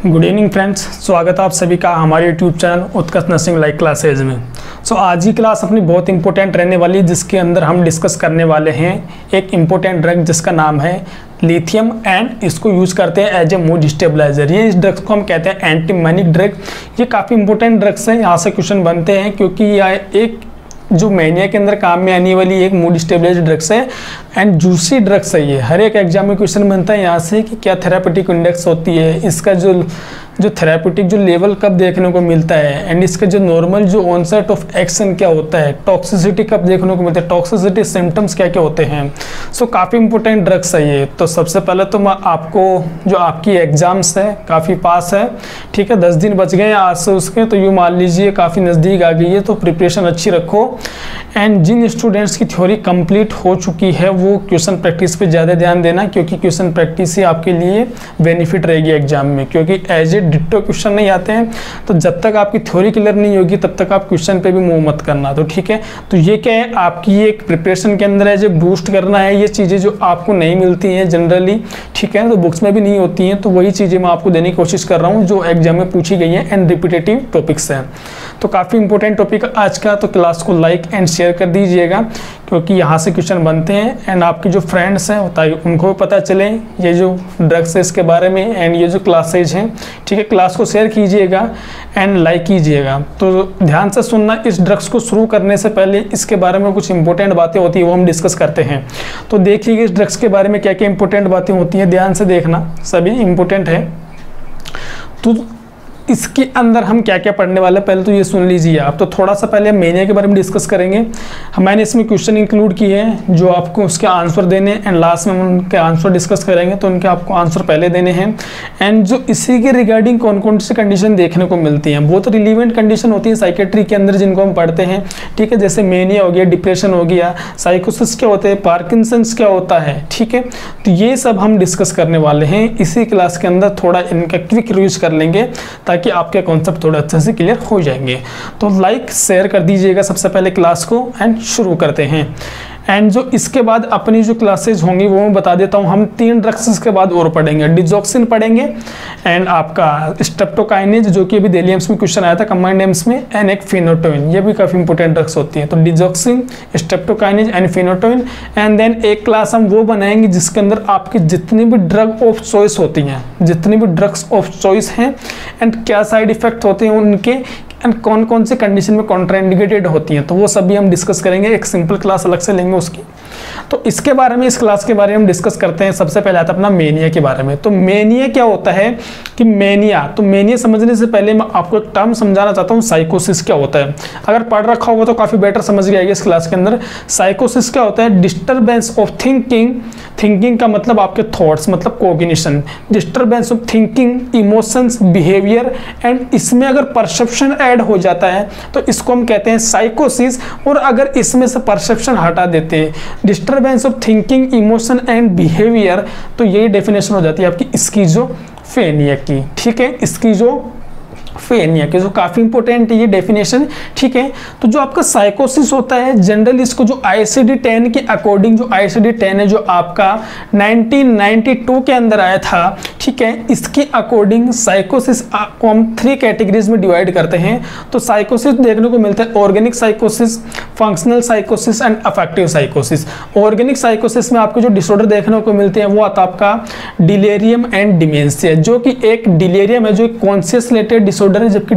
Good evening friends, स्वागत है आप सभी का हमारे यूट्यूब चैनल उत्कर्ष नर्सिंग लाइव क्लासेज में। आज की क्लास अपनी बहुत इंपॉर्टेंट रहने वाली है, जिसके अंदर हम डिस्कस करने वाले हैं एक इम्पोर्टेंट ड्रग जिसका नाम है लिथियम, एंड इसको यूज करते हैं एज ए मूड स्टेबलाइजर। ये इस ड्रग्स को हम कहते हैं एंटीमैनिक ड्रग। ये काफ़ी इंपॉर्टेंट ड्रग्स हैं, यहाँ से क्वेश्चन बनते हैं क्योंकि यह एक जो मैनिया के अंदर काम में आने वाली एक मूड स्टेबलाइजर ड्रग्स है एंड जूसी ड्रग्स है। ये हर एक एग्जाम में क्वेश्चन बनता है यहाँ से कि क्या थेरापेटिक इंडेक्स होती है, इसका जो थेरापेटिक जो लेवल कब देखने को मिलता है, एंड इसका जो नॉर्मल जो ऑनसेट ऑफ एक्शन क्या होता है, टॉक्सिसिटी कब देखने को मिलता है, टॉक्सिसिटी सिम्टम्स क्या क्या होते हैं। काफ़ी इंपॉर्टेंट ड्रग्स है ये। तो सबसे पहले तो मैं आपको जो आपकी एग्जाम्स है काफ़ी पास है, ठीक है, 10 दिन बच गए हैं आज से उसके, तो यूँ मान लीजिए काफ़ी नज़दीक आ गई है, तो प्रिपरेशन अच्छी रखो। एंड जिन स्टूडेंट्स की थ्योरी कंप्लीट हो चुकी है वो क्वेश्चन प्रैक्टिस पे ज़्यादा ध्यान देना, क्योंकि क्वेश्चन प्रैक्टिस ही आपके लिए बेनिफिट रहेगी एग्जाम में, क्योंकि एज ए डिट्टो क्वेश्चन नहीं आते हैं। तो जब तक आपकी थ्योरी क्लियर नहीं होगी तब तक आप क्वेश्चन पे भी मूव मत करना। तो ठीक है, तो ये क्या है, आपकी एक प्रिपरेशन के अंदर है जो बूस्ट करना है। ये चीज़ें जो आपको नहीं मिलती हैं जनरली, ठीक है, तो बुक्स में भी नहीं होती हैं, तो वही चीज़ें मैं आपको देने की कोशिश कर रहा हूँ जो एग्जाम में पूछी गई हैं एंड रिपीटेटिव टॉपिक्स हैं। तो काफ़ी इंपॉर्टेंट टॉपिक आज का, तो क्लास को लाइक एंड शेयर कर दीजिएगा क्योंकि यहाँ से क्वेश्चन बनते हैं एंड आपके जो फ्रेंड्स हैं ताकि उनको भी पता चले ये जो ड्रग्स है इसके बारे में एंड ये जो क्लासेज हैं, ठीक है। क्लास को शेयर कीजिएगा एंड लाइक कीजिएगा। तो ध्यान से सुनना, इस ड्रग्स को शुरू करने से पहले इसके बारे में कुछ इंपॉर्टेंट बातें होती है वो हम डिस्कस करते हैं। तो देखिए इस ड्रग्स के बारे में क्या क्या इंपॉर्टेंट बातें होती हैं, ध्यान से देखना, सभी इंपॉर्टेंट है। तो इसके अंदर हम क्या क्या पढ़ने वाले हैं पहले तो ये सुन लीजिए आप। तो थोड़ा सा पहले हम मैनिया के बारे में डिस्कस करेंगे। मैंने इसमें क्वेश्चन इंक्लूड किए हैं जो आपको उसके आंसर देने एंड लास्ट में हम उनके आंसर डिस्कस करेंगे, तो उनके आपको आंसर पहले देने हैं। एंड जो इसी के रिगार्डिंग कौन कौन सी कंडीशन देखने को मिलती हैं, बहुत रिलीवेंट कंडीशन होती है साइकेट्री के अंदर जिनको हम पढ़ते हैं, ठीक है, जैसे मैनिया हो गया, डिप्रेशन हो गया, साइकोसिस क्या होते हैं, पार्किंसंस क्या होता है, ठीक है। तो ये सब हम डिस्कस करने वाले हैं इसी क्लास के अंदर। थोड़ा इनका क्विक रिव्यूज कर लेंगे ताकि आपके कॉन्सेप्ट थोड़े अच्छे से क्लियर हो जाएंगे। तो लाइक शेयर कर दीजिएगा सबसे पहले क्लास को एंड शुरू करते हैं। एंड जो इसके बाद अपनी जो क्लासेज होंगी वो मैं बता देता हूँ। हम 3 ड्रग्स के बाद और पढ़ेंगे, डिजॉक्सिन पढ़ेंगे एंड आपका स्ट्रेप्टोकाइनेज जो कि अभी दिल्ली एम्स में क्वेश्चन आया था कंबाइंड एम्स में, एंड एक फिनोटोइन, ये भी काफ़ी इंपॉर्टेंट ड्रग्स होती है। तो digoxin, streptokinase and phenytoin. And then एक क्लास हम वो बनाएंगे जिसके अंदर आपकी जितनी भी ड्रग ऑफ चॉइस होती हैं, जितनी भी ड्रग्स ऑफ चॉइस हैं एंड क्या साइड इफेक्ट होते हैं उनके, एंड कौन कौन से कंडीशन में कॉन्ट्राइंडिकेटेड होती हैं, तो वो सब भी हम डिस्कस करेंगे। एक सिंपल क्लास अलग से लेंगे उसकी। तो इसके बारे में, इस क्लास के बारे में हम डिस्कस करते हैं। सबसे पहले आता है अपना मैनिया के बारे में। तो मैनिया क्या होता है कि मैनिया, तो मैनिया समझने से पहले मैं आपको एक टर्म समझाना चाहता हूँ, साइकोसिस क्या होता है। अगर पढ़ रखा होगा तो काफ़ी बेटर समझ गया इस क्लास के अंदर। साइकोसिस क्या होता है, डिस्टर्बेंस ऑफ थिंकिंग। थिंकिंग का मतलब आपके थॉट्स, मतलब cognition, disturbance of thinking, emotions, behaviour, and इसमें अगर परसेप्शन ऐड हो जाता है तो इसको हम कहते हैं साइकोसिस। और अगर इसमें से परसेप्शन हटा देते हैं, disturbance of thinking, emotion and behaviour, तो यही डेफिनेशन हो जाती है आपकी स्किज़ोफ्रेनिया की, ठीक है, स्किज़ोफ्रेनिया की, जो काफ़ी इंपॉर्टेंट है ये डेफिनेशन, ठीक है। तो जो आपका साइकोसिस होता है जनरली इसको जो ICD-10 के अकॉर्डिंग, जो ICD-10 है जो आपका 1992 के अंदर आया था, ठीक है, इसके अकॉर्डिंग साइकोसिस को हम 3 कैटेगरीज में डिवाइड करते हैं। तो साइकोसिस देखने को मिलता है organic साइकोसिस, functional साइकोसिस and affective साइकोसिस। Organic साइकोसिस में आपको जो डिसऑर्डर देखने को मिलते हैं वो आता है आपका डिलेरियम एंड डिमेंशिया, जो कि एक डिलेरियम है जो एक कॉन्शियस रिलेटेड डिसऑर्डर है, जबकि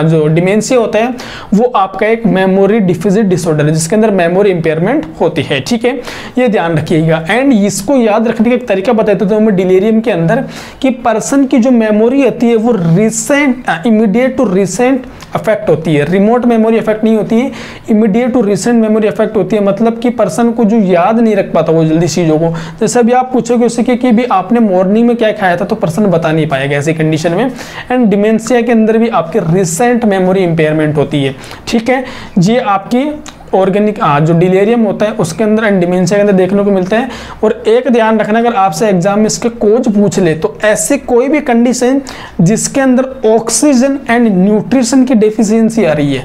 जो डिमेंशिया होता है वो आपका एक मेमोरी डिफिसिट डिसऑर्डर है जिसके अंदर मेमोरी इंपेयरमेंट होती है, ठीक है, ये ध्यान रखिएगा। एंड इसको याद रखने का एक तरीका बताते थे हमें डिलेरियम के अंदर कि पर्सन की जो मेमोरी होती है वो recent, immediate to recent affect होती है, रिमोट मेमोरी अफेक्ट नहीं होती है, immediate to recent memory affect होती है। मतलब कि पर्सन को जो याद नहीं रख पाता वो जल्दी चीज़ों को, जैसे अभी आप पूछोगे उससे कि भी आपने मॉर्निंग में क्या खाया था तो पर्सन बता नहीं पाएगा ऐसी कंडीशन में। एंड डिमेंशिया के अंदर भी आपके रिसेंट मेमोरी इंपेयरमेंट होती है, ठीक है, ये आपकी ऑर्गेनिक जो डिलीरियम होता है उसके अंदर एंड डिमेंशिया के अंदर देखने को मिलता है। और एक ध्यान रखना, अगर आपसे एग्जाम में इसके कोज पूछ ले तो ऐसी कोई भी कंडीशन जिसके अंदर ऑक्सीजन एंड न्यूट्रिशन की डेफिशिएंसी आ रही है,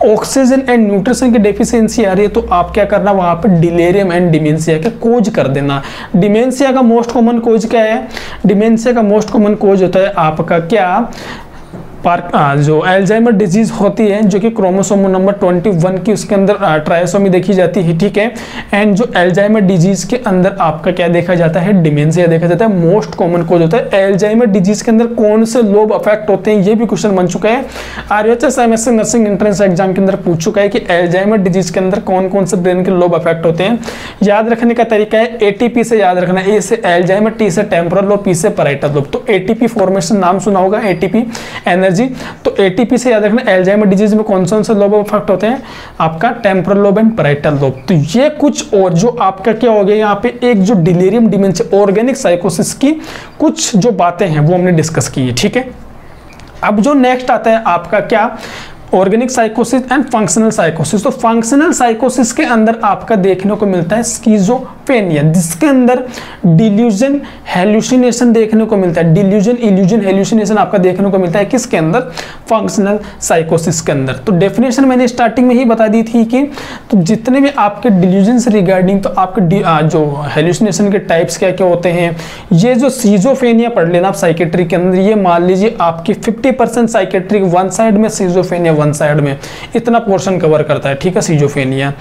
ऑक्सीजन एंड न्यूट्रिशन की डेफिशिएंसी आ रही है, तो आप क्या करना, वहां पर डिलीरियम एंड डिमेंशिया के कोज कर देना। डिमेंशिया का मोस्ट कॉमन कोज क्या है? डिमेंशिया का मोस्ट कॉमन कोज होता है आपका क्या, जो अल्जाइमर डिजीज होती है, जो कि क्रोमोसोम नंबर 21 की उसके अंदर ट्राइसोमी देखी जाती है, ठीक है। एंड जो अल्जाइमर डिजीज के अंदर आपका क्या देखा जाता है, डिमेंशिया देखा जाता है। मोस्ट कॉमन कोज होता है। अल्जाइमर डिजीज के अंदर कौन से लोब अफेक्ट होते हैं, ये भी क्वेश्चन बन चुका है। RHS MSc nursing entrance exam के अंदर पूछ चुका है कि अल्जाइमर डिजीज के अंदर कौन कौन से ब्रेन के लोब अफेक्ट होते हैं। याद रखने का तरीका है ATP से याद रखना, A से अल्जाइमर, T से टेम्पोरल लोब, P से पैराइटल लोब। तो ATP फॉर्मेशन नाम सुना होगा, ATP एनर्जी। तो ATP से याद रखना अल्जाइमर डिजीज में कौन से लोब अफेक्ट होते हैं, आपका temporal lobe and parietal lobe. तो ये कुछ और जो आपका क्या हो गया, यहाँ पे एक जो डिलीरियम डिमेंशिया ऑर्गेनिक साइकोसिस की कुछ जो बातें हैं वो हमने डिस्कस की है, ठीक है। अब जो नेक्स्ट आता है आपका क्या, ऑर्गेनिक साइकोसिस एंड फंक्शनल साइकोसिस। तो फंक्शनल साइकोसिस के अंदर आपका देखने को मिलता है स्किज़ोफ्रेनिया, जिसके अंदर डिल्यूजन हेलुसिनेशन देखने को मिलता है। डिल्यूजन इल्यूजन हेलुसिनेशन आपका देखने को मिलता है किसके अंदर, फंक्शनल साइकोसिस के अंदर। तो डेफिनेशन मैंने स्टार्टिंग में ही बता दी थी कि तो जितने भी आपके डिल्यूजन से रिगार्डिंग, तो आपके जो हेलुसिनेशन के टाइप्स क्या क्या होते हैं, ये जो स्किज़ोफ्रेनिया पढ़ लेना आप साइकेट्री के अंदर, ये मान लीजिए आपकी 50% साइकेट्री वन साइड में, स्किज़ोफ्रेनिया वन साइड में, इतना पोर्शन कवर करता है, ठीक है, स्किज़ोफ्रेनिया।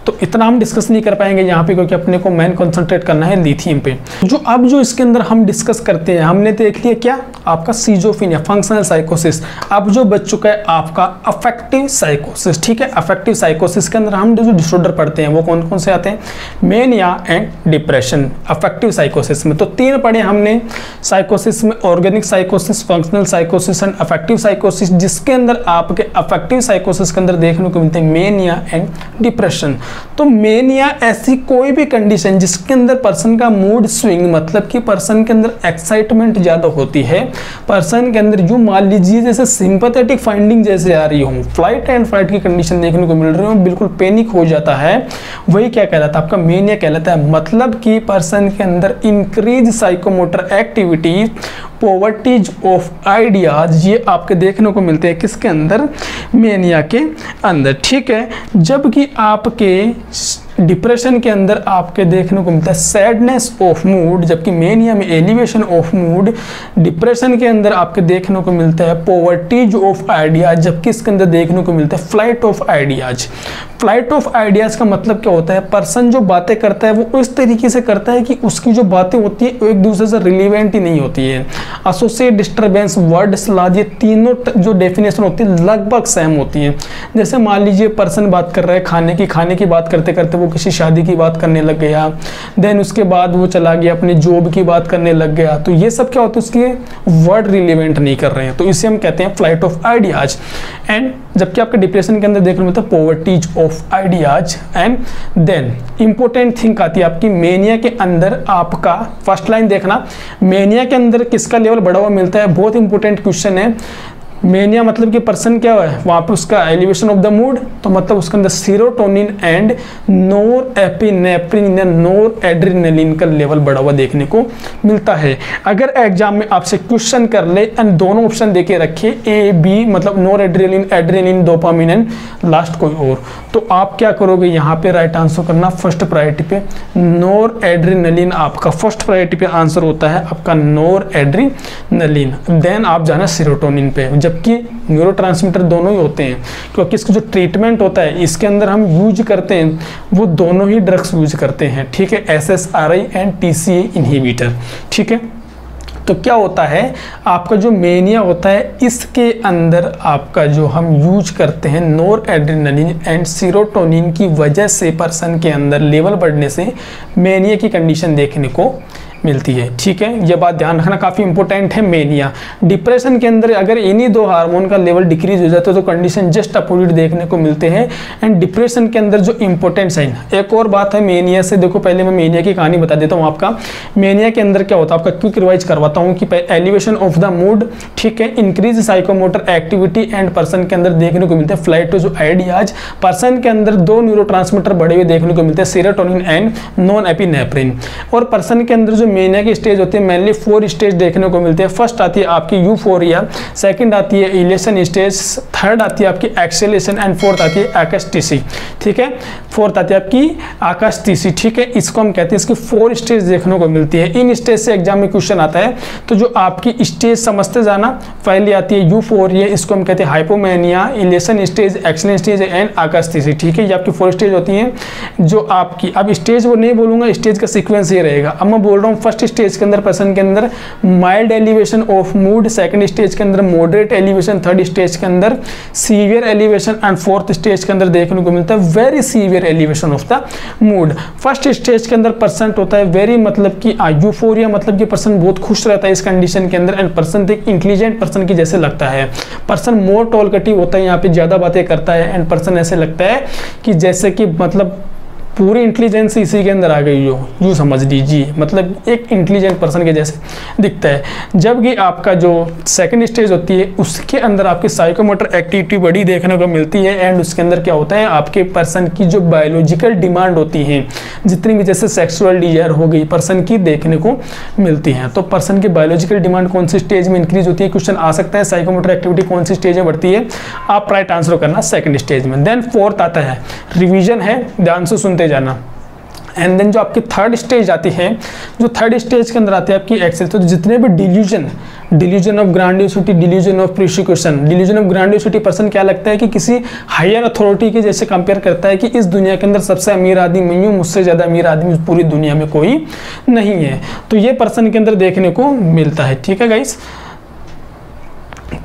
तो इतना हम डिस्कस नहीं कर पाएंगे यहाँ पे, क्योंकि अपने को मेन कंसंट्रेट करना है लिथियम पे। जो अब जो इसके अंदर हम डिस्कस करते हैं, हमने देख लिया क्या, आपका स्किज़ोफ्रेनिया, फंक्शनल साइकोसिस। अब जो बच चुका है आपका अफेक्टिव साइकोसिस, ठीक है। अफेक्टिव साइकोसिस के अंदर हम जो डिसऑर्डर पढ़ते हैं वो कौन कौन से आते हैं, मेनिया एंड डिप्रेशन अफेक्टिव साइकोसिस में। तो 3 पढ़े हमने साइकोसिस में, ऑर्गेनिक साइकोसिस, फंक्शनल साइकोसिस एंड अफेक्टिव साइकोसिस, जिसके अंदर आपके अफेक्टिव साइकोसिस के अंदर देखने को मिलते हैं मेनिया एंड डिप्रेशन। तो मेनिया ऐसी कोई भी कंडीशन जिसके अंदर पर्सन का मूड स्विंग, मतलब कि पर्सन के अंदर एक्साइटमेंट ज्यादा होती है, पर्सन के अंदर जो मान लीजिए जैसे सिंपैथेटिक फाइंडिंग जैसे आ रही हो, फ्लाइट एंड फाइट की कंडीशन देखने को मिल रही हो, बिल्कुल पैनिक हो जाता है, वही क्या कहलाता है, आपका मेनिया कहलाता है। मतलब कि पर्सन के अंदर increase psychomotor activity, poverties of ideas, ये आपके देखने को मिलते हैं किसके अंदर, मेनिया के अंदर, ठीक है। जबकि आपके डिप्रेशन के अंदर आपके देखने को मिलता है सैडनेस ऑफ मूड, जबकि मेनिया में एलिवेशन ऑफ मूड। डिप्रेशन के अंदर आपके देखने को मिलता है पॉवर्टीज ऑफ आइडियाज, जबकि इसके अंदर देखने को मिलता है flight of ideas. Flight of ideas का मतलब क्या होता है, पर्सन जो बातें करता है वो इस तरीके से करता है कि उसकी जो बातें होती है वो एक दूसरे से रिलेवेंट ही नहीं होती है। एसोसिएट, डिस्टर्बेंस, वर्ड सलाद, ये तीनों जो डेफिनेशन होती है लगभग सेम होती है। जैसे मान लीजिए पर्सन बात कर रहा है खाने की बात करते करते वो किसी शादी की बात करने लग गया, देन उसके बाद वो चला गया अपने जॉब की बात करने लग गया, तो ये सब क्या होता है, उसके वर्ड रिलेवेंट नहीं कर रहे हैं, तो इसे हम कहते हैं फ्लाइट ऑफ आइडियाज। एंड जबकि आपके डिप्रेशन के अंदर देखने को मिलता है poverties of ideas. And then important thing आती है आपकी मेनिया के अंदर, आपका फर्स्ट लाइन देखना, मेनिया के अंदर किसका लेवल बढ़ा हुआ मिलता है, बहुत इंपॉर्टेंट क्वेश्चन है। मेनिया मतलब कि पर्सन क्या है, वहाँ पे उसका एलिवेशन ऑफ द मूड, तो मतलब उसके अंदर सीरोटोनिन एंड नोरएपिनेफ्रिन या नोरएड्रेनालिन का लेवल बढ़ा हुआ देखने को मिलता है। अगर एग्जाम में आपसे क्वेश्चन कर ले एंड दोनों ऑप्शन देके रखे A B, मतलब नोरएड्रेनालिन, एड्रेनालिन, डोपामिन एंड लास्ट कोई और, तो आप क्या करोगे, यहाँ पे राइट आंसर करना फर्स्ट प्रायोरिटी पे नोरएड्रेनालिन, आपका फर्स्ट प्रायोरिटी पे आंसर होता है आपका नोरएड्रेनालिन। देन आप जाना सीरोटोनिन पे, जबकि न्यूरोट्रांसमीटर दोनों ही होते हैं, क्योंकि इसका जो ट्रीटमेंट होता है इसके अंदर हम यूज करते हैं वो दोनों ही ड्रग्स यूज करते हैं, ठीक है, SSRI एंड TCA इनहिबिटर, ठीक है। तो क्या होता है, आपका जो मेनिया होता है इसके अंदर आपका जो हम यूज करते हैं नोरएड्रेनालिन एंड सीरोटोनिन की वजह से पर्सन के अंदर लेवल बढ़ने से मेनिया की कंडीशन देखने को मिलती है। ठीक है, ये बात ध्यान रखना काफ़ी इंपॉर्टेंट है। मेनिया, डिप्रेशन के अंदर अगर इन्हीं दो हार्मोन का लेवल डिक्रीज हो जाता है तो कंडीशन जस्ट अपोजिट देखने को मिलते हैं। एंड डिप्रेशन के अंदर जो इंपॉर्टेंट साइन, एक और बात है मेनिया से, देखो पहले मैं मेनिया की कहानी बता देता हूँ आपका। मेनिया के अंदर क्या होता है, आपका क्विक रिवाइज करवाता हूँ कि एलिवेशन ऑफ द मूड, ठीक है, increase psychomotor activity and person के अंदर देखने को मिलते हैं फ्लाइट जो आइडियाज, पर्सन के अंदर दो न्यूरोट्रांसमीटर बढ़े हुए देखने को मिलते हैं, सेरोटोनिन एंड नॉन एपिनेफ्रिन। और पर्सन के अंदर जो मेनिया की स्टेज होती है मेनली 4 स्टेज देखने को मिलते हैं। फर्स्ट आती है आपकी यूफोरिया, सेकंड आती है इलेशन स्टेज, थर्ड आती है आपकी एक्सेलेशन एंड फोर्थ आती है एक्सटेसी। ठीक है, फोर्थ आती है आपकी एक्सटेसी। ठीक है, इसको हम कहते हैं, इसकी 4 स्टेज देखने को मिलती है। इन स्टेज से एग्जाम में क्वेश्चन आता है, तो जो आपकी स्टेज समझते जाना, पहली आती है यूफोरिया, इसको हम कहते हैं hypomania, elation stage, acceleration stage and ecstasy. ठीक है, ये आपकी 4 स्टेज होती हैं जो आपकी, अब स्टेज वो नहीं बोलूंगा, स्टेज का सीक्वेंस ये रहेगा। अब मैं बोल रहा हूँ फर्स्ट स्टेज के अंदर पर्सन के अंदर mild elevation of mood, second stage के अंदर मॉडरेट एलिवेशन, थर्ड स्टेज के अंदर severe elevation and fourth stage के अंदर देखने को मिलता है very severe elevation of the mood. First stage के अंदर पर्सन होता है वेरी, मतलब कि यूफोरिया, मतलब कि पर्सन बहुत खुश रहता है इस कंडीशन के अंदर, एंड पर्सन एक इंटेलिजेंट पर्सन की जैसे लगता है। पर्सन मोर टॉलकेटिव होता है, यहाँ पे ज्यादा बातें करता है, एंड पर्सन ऐसे लगता है कि जैसे कि मतलब पूरी इंटेलिजेंस इसी के अंदर आ गई हो, यूँ समझ लीजिए, मतलब एक इंटेलिजेंट पर्सन के जैसे दिखता है। जबकि आपका जो सेकंड स्टेज होती है उसके अंदर आपकी साइकोमोटर एक्टिविटी बड़ी देखने को मिलती है, एंड उसके अंदर क्या होता है, आपके पर्सन की जो बायोलॉजिकल डिमांड होती है, जितनी भी जैसे सेक्सुअल डिजायर हो गई पर्सन की देखने को मिलती है। तो पर्सन की बायोलॉजिकल डिमांड कौन सी स्टेज में इंक्रीज होती है, क्वेश्चन आ सकता है। साइकोमोटर एक्टिविटी कौन सी स्टेज में बढ़ती है, आप राइट आंसर करना सेकंड स्टेज में। देन फोर्थ आता है रिवीजन है, ध्यान से सुनते जाना। एंड देन जो आपकी थर्ड स्टेज आती है, जो थर्ड स्टेज के अंदर आती है आपकी एक्सेल, तो जितने भी delusion of grandiosity, delusion of prosecution, delusion of grandiosity, person क्या लगता है कि किसी हायर अथॉरिटी के जैसे कंपेयर करता है कि इस दुनिया के अंदर सबसे अमीर आदमी मैं हूँ, मुझसे ज़्यादा अमीर आदमी पूरी दुनिया में कोई नहीं है। तो ये पर्सन के अंदर देखने को मिलता है। ठीक है गाइस,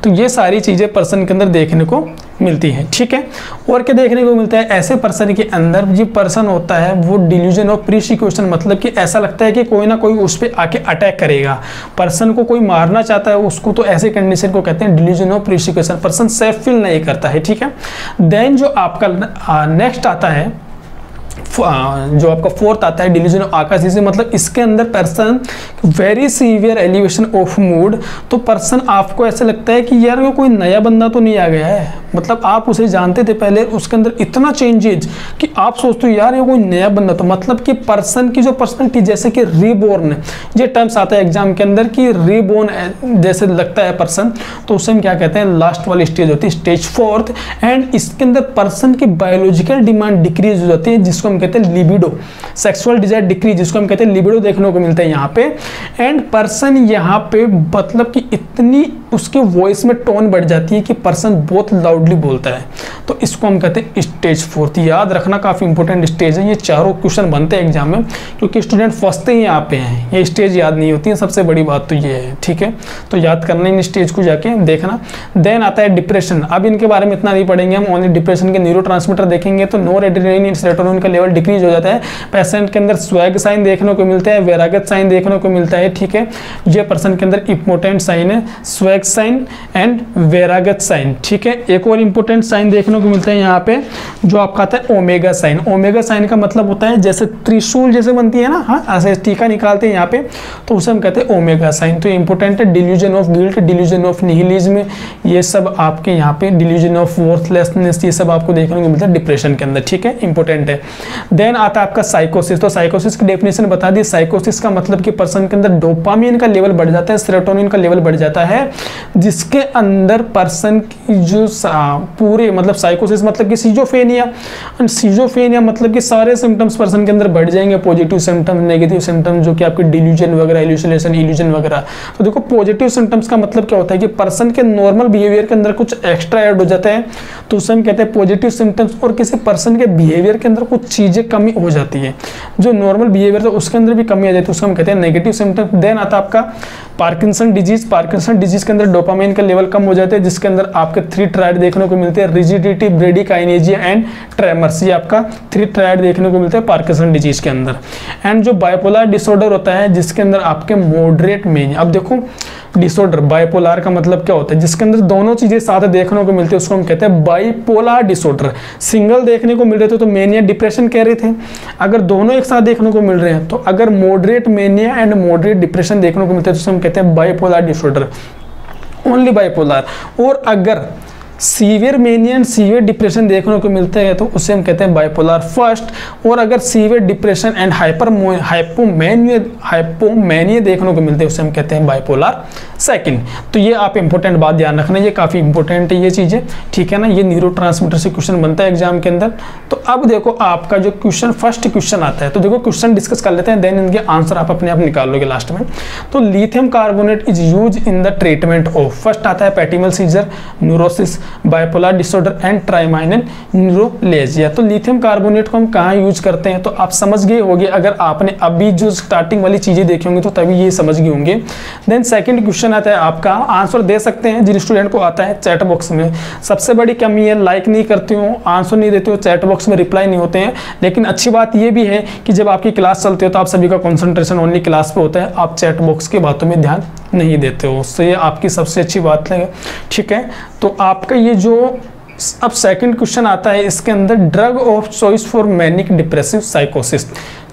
तो ये सारी चीज़ें पर्सन के अंदर देखने को मिलती है। ठीक है, और क्या देखने को मिलता है, ऐसे पर्सन के अंदर जो पर्सन होता है वो डिल्यूजन ऑफ प्रीसिक्यूशन, मतलब कि ऐसा लगता है कि कोई ना कोई उस पर आके अटैक करेगा, पर्सन को कोई मारना चाहता है उसको, तो ऐसे कंडीशन को कहते हैं delusion of persecution. Person safe feel नहीं करता है। ठीक है, देन जो आपका नेक्स्ट आता है, जो आपका फोर्थ आता है डिल्यूजन ऑफ आकाशीय, मतलब इसके अंदर person very severe elevation of mood. तो पर्सन आपको ऐसा लगता है कि यार वो कोई नया बंदा तो नहीं आ गया है, मतलब आप उसे जानते थे पहले, उसके अंदर इतना चेंजेज कि आप सोचते हो यार ये कोई नया बंदा, तो मतलब कि पर्सन की जो पर्सनैलिटी जैसे कि रीबोर्न, ये टर्म्स आता है एग्जाम के अंदर कि रीबोर्न जैसे लगता है पर्सन, तो उसे हम क्या कहते हैं, लास्ट वाली स्टेज होती है स्टेज फोर्थ। एंड इसके अंदर पर्सन की बायोलॉजिकल डिमांड डिक्रीज हो जाती है, जिसको हम कहते हैं लिबिडो, सेक्सुअल डिजायर डिक्रीज, जिसको हम कहते हैं लिबिडो देखने को मिलता है यहाँ पे। एंड पर्सन यहाँ पे मतलब कि इतनी उसके वॉइस में टोन बढ़ जाती है कि पर्सन बहुत लाउडली बोलता है, तो इसको हम कहते हैं स्टेज फोर्थ। याद रखना काफी इंपॉर्टेंट स्टेज है, ये चारों क्वेश्चन बनते हैं एग्जाम में, क्योंकि स्टूडेंट फंसते ही यहाँ पे हैं, ये स्टेज याद नहीं होती है, सबसे बड़ी बात तो ये है। ठीक है, तो याद करना इन स्टेज को जाके देखना। देन आता है डिप्रेशन, अब इनके बारे में इतना नहीं पढ़ेंगे हम, ओनली डिप्रेशन के न्यूरोट्रांसमीटर देखेंगे, तो नोरेड्रेनालिन, सेरोटोनिन का लेवल डिक्रीज हो जाता है। पेशेंट के अंदर स्वैग साइन देखने को मिलता है, वैरागत साइन देखने को मिलता है। ठीक है, ये पर्सन के अंदर इंपॉर्टेंट साइन है, स्वैग साइन एंड वैरागत साइन। ठीक है, एक और इंपॉर्टेंट साइन देखने को मिलता है यहाँ पे, जो आपका आता है ओमेगा साइन। ओमेगा साइन का मतलब होता है जैसे त्रिशूल जैसे बनती है ना, हाँ ऐसे टीका निकालते हैं यहाँ पे, तो उसे हम कहते हैं ओमेगा साइन। तो इंपॉर्टेंट है delusion of guilt, delusion of nihilism, ये सब आपके यहाँ पे डिल्यूजन ऑफ वर्थलेसनेस, ये सब आपको देखने को मिलता है डिप्रेशन के अंदर। ठीक है, इंपॉर्टेंट है। देन आता है आपका साइकोसिस, तो साइकोसिस की डेफिनेशन बता दी। साइकोसिस का मतलब कि पर्सन के अंदर डोपामिन का लेवल बढ़ जाता है, सेरोटोनिन का लेवल बढ़ जाता है, जिसके अंदर पर्सन की जो पूरे मतलब साइकोसिस मतलब कि सीजोफेनिया, एंड सीजोफेनिया मतलब कि सारे सिम्टम्स पर्सन के अंदर बढ़ जाएंगे, पॉजिटिव सिम्टम, नेगेटिव सिम्टम, जो कि आपके डिल्यूजन वगैरह, इल्यूसिनेशन, इल्यूजन वगैरह। तो देखो पॉजिटिव सिम्टम्स का मतलब क्या होता है कि पर्सन के नॉर्मल बिहेवियर के अंदर कुछ एक्स्ट्रा ऐड हो जाता है, तो उसे हम कहते हैं पॉजिटिव सिम्टम्स। और किसी पर्सन के बिहेवियर के अंदर कुछ चीजें चीज़ें कमी हो जाती है, जो नॉर्मल बिहेवियर था उसके अंदर भी कमी आ जाती है, उसको हम कहते हैं नेगेटिव सिम्टम। देन आता है आपका पार्किंसन डिजीज। पार्किंसन डिजीज के अंदर डोपामाइन का लेवल कम हो जाता है, जिसके अंदर आपके 3 ट्रायड देखने को मिलते हैं, रिजिडिटी, ब्रेडिकाइनेजिया एंड ट्रेमर्स। ये आपका 3 ट्रायड देखने को मिलते हैं पार्किंसन डिजीज के अंदर। एंड जो बाइपोलर डिसऑर्डर होता है जिसके अंदर आपके मॉडरेट मेनिया, अब देखो डिसऑर्डर बाइपोलर का मतलब क्या होता है, जिसके अंदर दोनों चीजें साथ देखने को मिलती है उसको हम कहते हैं बाइपोलर डिसऑर्डर। सिंगल देखने को मिल रहे थे तो मेनिया डिप्रेशन कह रहे थे, अगर दोनों एक साथ देखने को मिल रहे हैं तो अगर moderate mania and moderate depression देखने को मिलता है तो हम कहते हैं बाइपोलर डिसऑर्डर, ओनली बाइपोलर। और अगर severe mania and severe depression देखने को मिलते हैं तो उसे हम कहते हैं बाइपोलर फर्स्ट। और अगर सीवियर डिप्रेशन एंड हाइपोमेनिया देखने को मिलते हैं उसे हम कहते हैं बाइपोलर सेकंड। तो ये आप इंपॉर्टेंट बात ध्यान रखना, ये काफ़ी इंपॉर्टेंट है ये चीज़ें, ठीक है ना। ये न्यूरोट्रांसमीटर से क्वेश्चन बनता है एग्जाम के अंदर। तो अब देखो आपका जो क्वेश्चन फर्स्ट क्वेश्चन आता है, तो देखो क्वेश्चन डिस्कस कर लेते हैं, देन इनके आंसर आप अपने आप निकाल लोगे लास्ट में। तो lithium carbonate is use in the treatment of, first आता है petit mal seizure, neurosis, bipolar disorder and trigeminal neuralgia. तो लिथियम कार्बोनेट को हम कहाँ यूज करते हैं तो आप समझ गए होंगे, अगर आपने अभी जो स्टार्टिंग वाली चीजें देखी होंगी तो तभी ये समझ गए होंगे। देन सेकंड क्वेश्चन आता है आपका, आंसर दे सकते हैं जिन स्टूडेंट को आता है चैट बॉक्स में। सबसे बड़ी कमी है लाइक नहीं करते हो, आंसर नहीं देते हो, चैट बॉक्स में रिप्लाई नहीं होते हैं। लेकिन अच्छी बात ये भी है कि जब आपकी क्लास चलती है तो आप सभी का कंसंट्रेशन ओनली क्लास पे होता है, आप चैट बॉक्स की बातों में ध्यान नहीं देते हो, तो ये आपकी सबसे अच्छी बात है, ठीक है। तो आपका ये जो अब सेकंड क्वेश्चन आता है इसके अंदर, drug of choice for manic depressive साइकोसिस।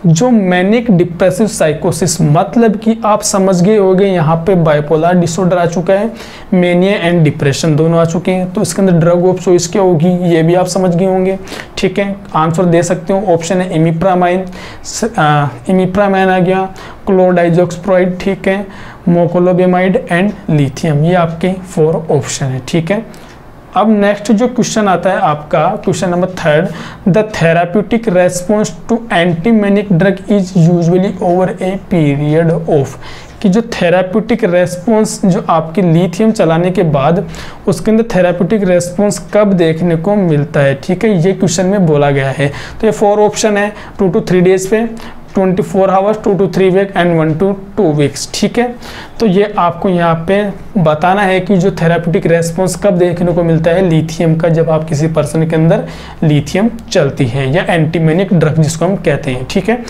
जो मैनिक डिप्रेसिव साइकोसिस मतलब कि आप समझ गए होंगे यहाँ पे बाइपोलर डिसऑर्डर आ चुका है, मेनिया एंड डिप्रेशन दोनों आ चुके हैं, तो इसके अंदर ड्रग ऑफ चॉइस क्या होगी ये भी आप समझ गए होंगे, ठीक है। आंसर दे सकते हो, ऑप्शन है इमिप्रामाइन, इमिप्रामाइन आ गया, क्लोरडाइजोक्सप्रोइड, ठीक है, मोकोलोबेमाइड एंड लिथियम, ये आपके 4 ऑप्शन है, ठीक है। अब नेक्स्ट जो क्वेश्चन आता है आपका question number 3, the therapeutic response to antimanic drug is usually over a period of, कि जो थेराप्यूटिक रेस्पॉन्स जो आपके लिथियम चलाने के बाद उसके अंदर थेराप्यूटिक रेस्पॉन्स कब देखने को मिलता है, ठीक है, ये क्वेश्चन में बोला गया है। तो ये 4 ऑप्शन है, 2 to 3 डेज पे, 24 hours, 2 to 3 week and 1 to 2 weeks, ठीक है। तो ये आपको यहाँ पे बताना है कि जो थेराप्यूटिक रेस्पॉन्स कब देखने को मिलता है लिथियम का, जब आप किसी पर्सन के अंदर लिथियम चलती है, या एंटीमेनिक ड्रग जिसको हम कहते हैं, ठीक है।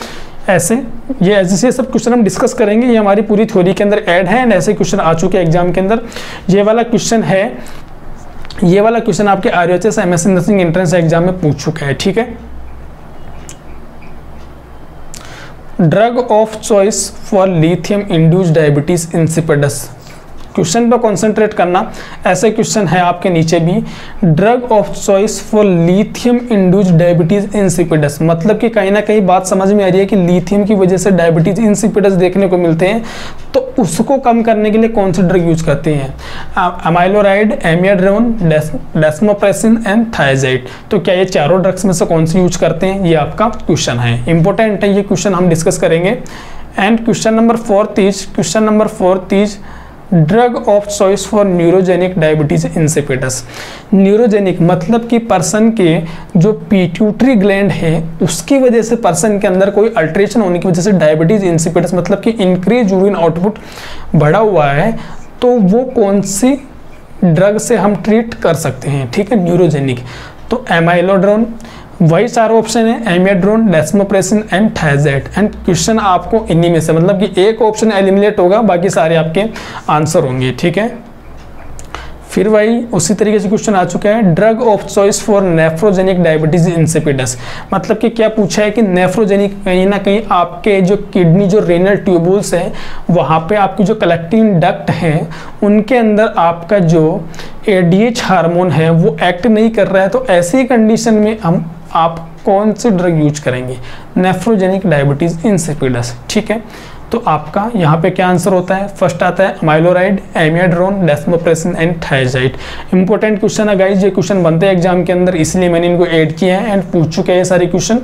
ऐसे ये सब क्वेश्चन हम डिस्कस करेंगे, ये हमारी पूरी थ्योरी के अंदर ऐड है एंड ऐसे क्वेश्चन आ चुके हैं एग्जाम के अंदर। ये वाला क्वेश्चन है, ये वाला क्वेश्चन आपके RHS MSc nursing entrance exam में पूछ चुका है, ठीक है। Drug of choice for lithium induced diabetes insipidus, question पर कॉन्सेंट्रेट करना, ऐसे क्वेश्चन है आपके नीचे भी, drug of choice for lithium induced diabetes insipidus, मतलब कि कहीं ना कहीं बात समझ में आ रही है कि लिथियम की वजह से डायबिटीज इंसिपिडस देखने को मिलते हैं, तो उसको कम करने के लिए कौन सी ड्रग यूज करते हैं, अमाइलोराइड, एमियाड्रोन, डेस्मोप्रेसिन एंड थायजाइड। तो क्या ये चारों ड्रग्स में से कौन सी यूज करते हैं, ये आपका क्वेश्चन है, इंपॉर्टेंट है ये क्वेश्चन, हम डिस्कस करेंगे। And question number 4 is drug of choice for neurogenic diabetes insipidus. Neurogenic मतलब कि पर्सन के जो पिट्यूटरी ग्लैंड है उसकी वजह से पर्सन के अंदर कोई अल्ट्रेशन होने की वजह से डायबिटीज इंसिपिडस मतलब कि इंक्रीज यूरिन आउटपुट बढ़ा हुआ है, तो वो कौन सी ड्रग से हम ट्रीट कर सकते हैं, ठीक है, न्यूरोजेनिक। तो एमाइलोड्रोन, वही 4 ऑप्शन है, amiodarone, desmopressin and thiazide. And question आपको इन्हीं में से मतलब कि एक ऑप्शन एलिमिनेट होगा, बाकी सारे आपके आंसर होंगे, ठीक है। फिर वही उसी तरीके से क्वेश्चन आ चुका है, drug of choice for nephrogenic diabetes insipidus, मतलब कि क्या पूछा है कि नेफ्रोजेनिक कहीं ना कहीं आपके जो किडनी जो रेनल ट्यूबुल्स है वहाँ पे आपकी जो कलेक्टिंग डक्ट हैं उनके अंदर आपका जो ADH हार्मोन है वो एक्ट नहीं कर रहा है, तो ऐसी कंडीशन में आप कौन सी ड्रग यूज करेंगे, नेफ्रोजेनिक डायबिटीज इंसिपिडस, ठीक है। तो आपका यहाँ पे क्या आंसर होता है, फर्स्ट आता है amiloride, amiodarone, desmopressin and thiazide. Important question है गाइस, ये क्वेश्चन बनते हैं एग्जाम के अंदर, इसलिए मैंने इनको ऐड किया है एंड पूछ चुके हैं सारे क्वेश्चन।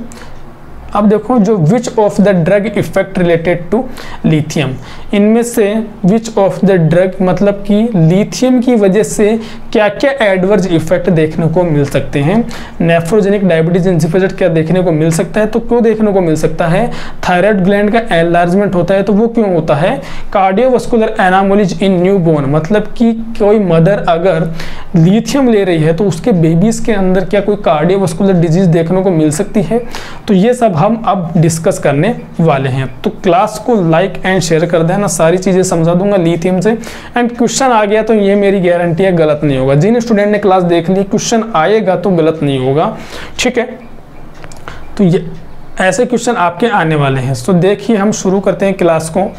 अब देखो जो which of the drug effect related to lithium, इनमें से विच ऑफ द ड्रग, मतलब कि लिथियम की वजह से क्या क्या एडवर्स इफेक्ट देखने को मिल सकते हैं। नेफ्रोजेनिक डायबिटीज इंसिपिडेट क्या देखने को मिल सकता है, तो क्यों देखने को मिल सकता है। थायराइड ग्लैंड का एनलार्जमेंट होता है, तो वो क्यों होता है। कार्डियोवास्कुलर एनामोलीज इन न्यूबॉर्न, मतलब कि कोई मदर अगर लिथियम ले रही है तो उसके बेबीज के अंदर क्या कोई कार्डियोवास्कुलर डिजीज देखने को मिल सकती है। तो ये सब हम अब डिस्कस करने वाले हैं। तो क्लास को लाइक एंड शेयर कर देना, सारी चीजें समझा दूंगा लिथियम से। एंड क्वेश्चन आ गया तो ये मेरी गारंटी है गलत नहीं होगा। जिन स्टूडेंट ने क्लास देख ली क्वेश्चन आएगा तो गलत नहीं होगा, ठीक है। तो ये ऐसे क्वेश्चन आपके आने वाले हैं। तो देखिए हम शुरू करते हैं क्लास को,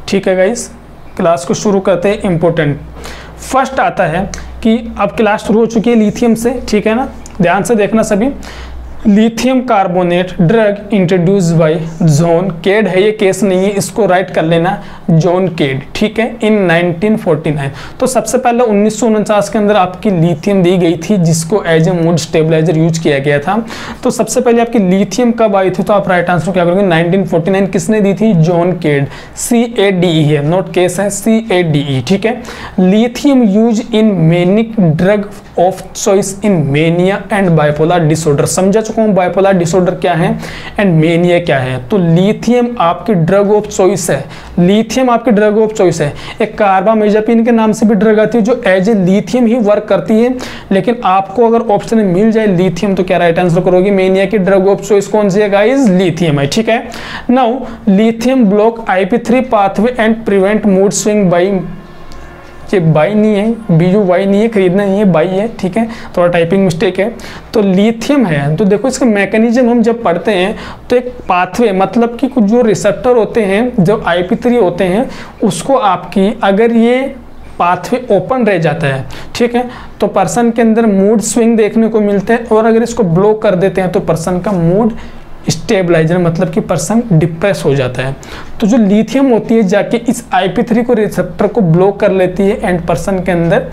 ठीक है गाइस। क्लास को शुरू करते हैं। इंपॉर्टेंट फर्स्ट आता है कि अब क्लास शुरू हो चुकी है लिथियम से, ठीक है ना। ध्यान से देखना सभी। Lithium carbonate drug introduce by John Cade है, ये केस नहीं है, इसको राइट कर लेना जॉन केड, ठीक है, इन 1949। तो सबसे पहले 1949 के अंदर आपकी लिथियम दी गई थी जिसको as a mood stabiliser use किया गया था। तो सबसे पहले आपकी लिथियम कब आई थी, तो आप राइट आंसर क्या करोगे 1949। किसने दी थी, जॉन केड, CADE है, नोट केस है CADE, ठीक है। Lithium use in manic drug of choice in mania and bipolar disorder. समझा चुका हूं बाइपोलर डिसऑर्डर क्या है एंड मेनिया क्या है। तो लिथियम आपकी ड्रग ऑफ चॉइस है, लिथियम आपकी ड्रग ऑफ चॉइस है। एक कार्बामेजापिन के नाम से भी ड्रग आती है जो एज ए लिथियम ही वर्क करती है, लेकिन आपको अगर ऑप्शन में मिल जाए लिथियम तो क्या राइट आंसर करोगे। मेनिया की ड्रग ऑफ चॉइस कौन सी है गाइस, लिथियम है, ठीक है। Now lithium block IP3 pathway and prevent mood swing by, ये बाई नहीं है, BUY नहीं है, खरीदना नहीं है, बाई है, ठीक है, थोड़ा टाइपिंग मिस्टेक है। तो लिथियम है, तो देखो इसका मैकेनिज्म हम जब पढ़ते हैं तो एक पाथवे, मतलब कि कुछ जो रिसेप्टर होते हैं जो IP3 होते हैं उसको आपकी अगर ये पाथवे ओपन रह जाता है, ठीक है, तो पर्सन के अंदर मूड स्विंग देखने को मिलता है। और अगर इसको ब्लॉक कर देते हैं तो पर्सन का मूड स्टेबलाइजर, मतलब कि पर्सन डिप्रेस हो जाता है। तो जो लिथियम होती है जाके इस IP3 को रिसेप्टर को ब्लॉक कर लेती है एंड पर्सन के अंदर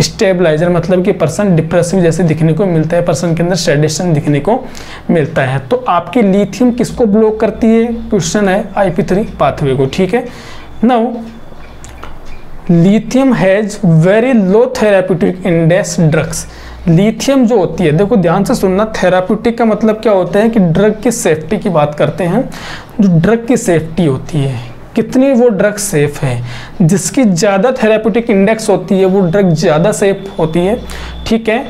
स्टेबलाइजर, मतलब कि पर्सन डिप्रेसिव जैसे दिखने को मिलता है, पर्सन के अंदर सेडेशन दिखने को मिलता है। तो आपकी लिथियम किसको ब्लॉक करती है, क्वेश्चन है IP3 पाथवे को, ठीक है। Now lithium has very low therapeutic index drugs. Lithium जो होती है, देखो ध्यान से सुनना, थेराप्यूटिक का मतलब क्या होता है कि ड्रग की सेफ्टी की बात करते हैं। जो ड्रग की सेफ्टी होती है, कितनी वो ड्रग सेफ है, जिसकी ज़्यादा थेराप्यूटिक इंडेक्स होती है वो ड्रग ज़्यादा सेफ होती है, ठीक है।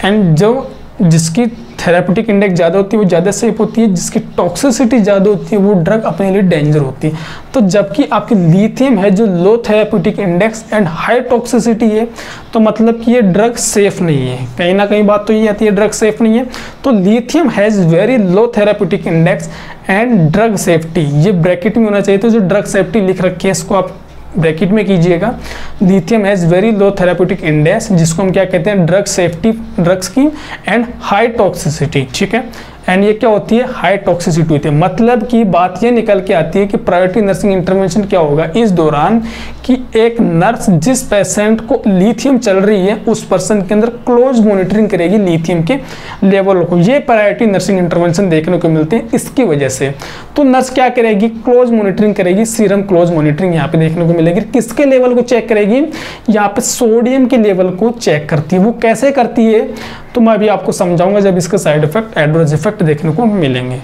एंड जो जिसकी थेराप्यूटिक इंडेक्स ज़्यादा होती है वो ज़्यादा सेफ होती है, जिसकी टॉक्सिसिटी ज़्यादा होती है वो ड्रग अपने लिए डेंजर होती है। तो जबकि आपकी लिथियम है जो low therapeutic index and high toxicity है, तो मतलब कि ये ड्रग सेफ नहीं है। कहीं ना कहीं बात तो ये आती है ड्रग सेफ नहीं है। तो lithium has very low therapeutic index and drug safety, ये ब्रैकेट में होना चाहिए। तो जो ड्रग सेफ्टी लिख रखी है इसको आप ब्रैकेट में कीजिएगा। Lithium has very low therapeutic index, जिसको हम क्या कहते हैं, ड्रग सेफ्टी, ड्रग्स की, एंड हाई टॉक्सिसिटी, ठीक है। एंड ये क्या होती है, हाई टॉक्सिसिटी होती है। मतलब कि बात ये निकल के आती है कि प्रायोरिटी नर्सिंग इंटरवेंशन क्या होगा इस दौरान कि एक नर्स जिस पेशेंट को लिथियम चल रही है उस पर्सन के अंदर क्लोज मॉनिटरिंग करेगी लिथियम के लेवल को। ये प्रायोरिटी नर्सिंग इंटरवेंशन देखने को मिलते हैं इसकी वजह से। तो नर्स क्या करेगी, क्लोज मॉनिटरिंग करेगी, सीरम क्लोज मॉनिटरिंग यहाँ पे देखने को मिलेगी। किसके लेवल को चेक करेगी, यहाँ पे सोडियम के लेवल को चेक करती है। वो कैसे करती है तो मैं अभी आपको समझाऊंगा जब इसके साइड इफेक्ट, एडवर्स इफेक्ट देखने को मिलेंगे।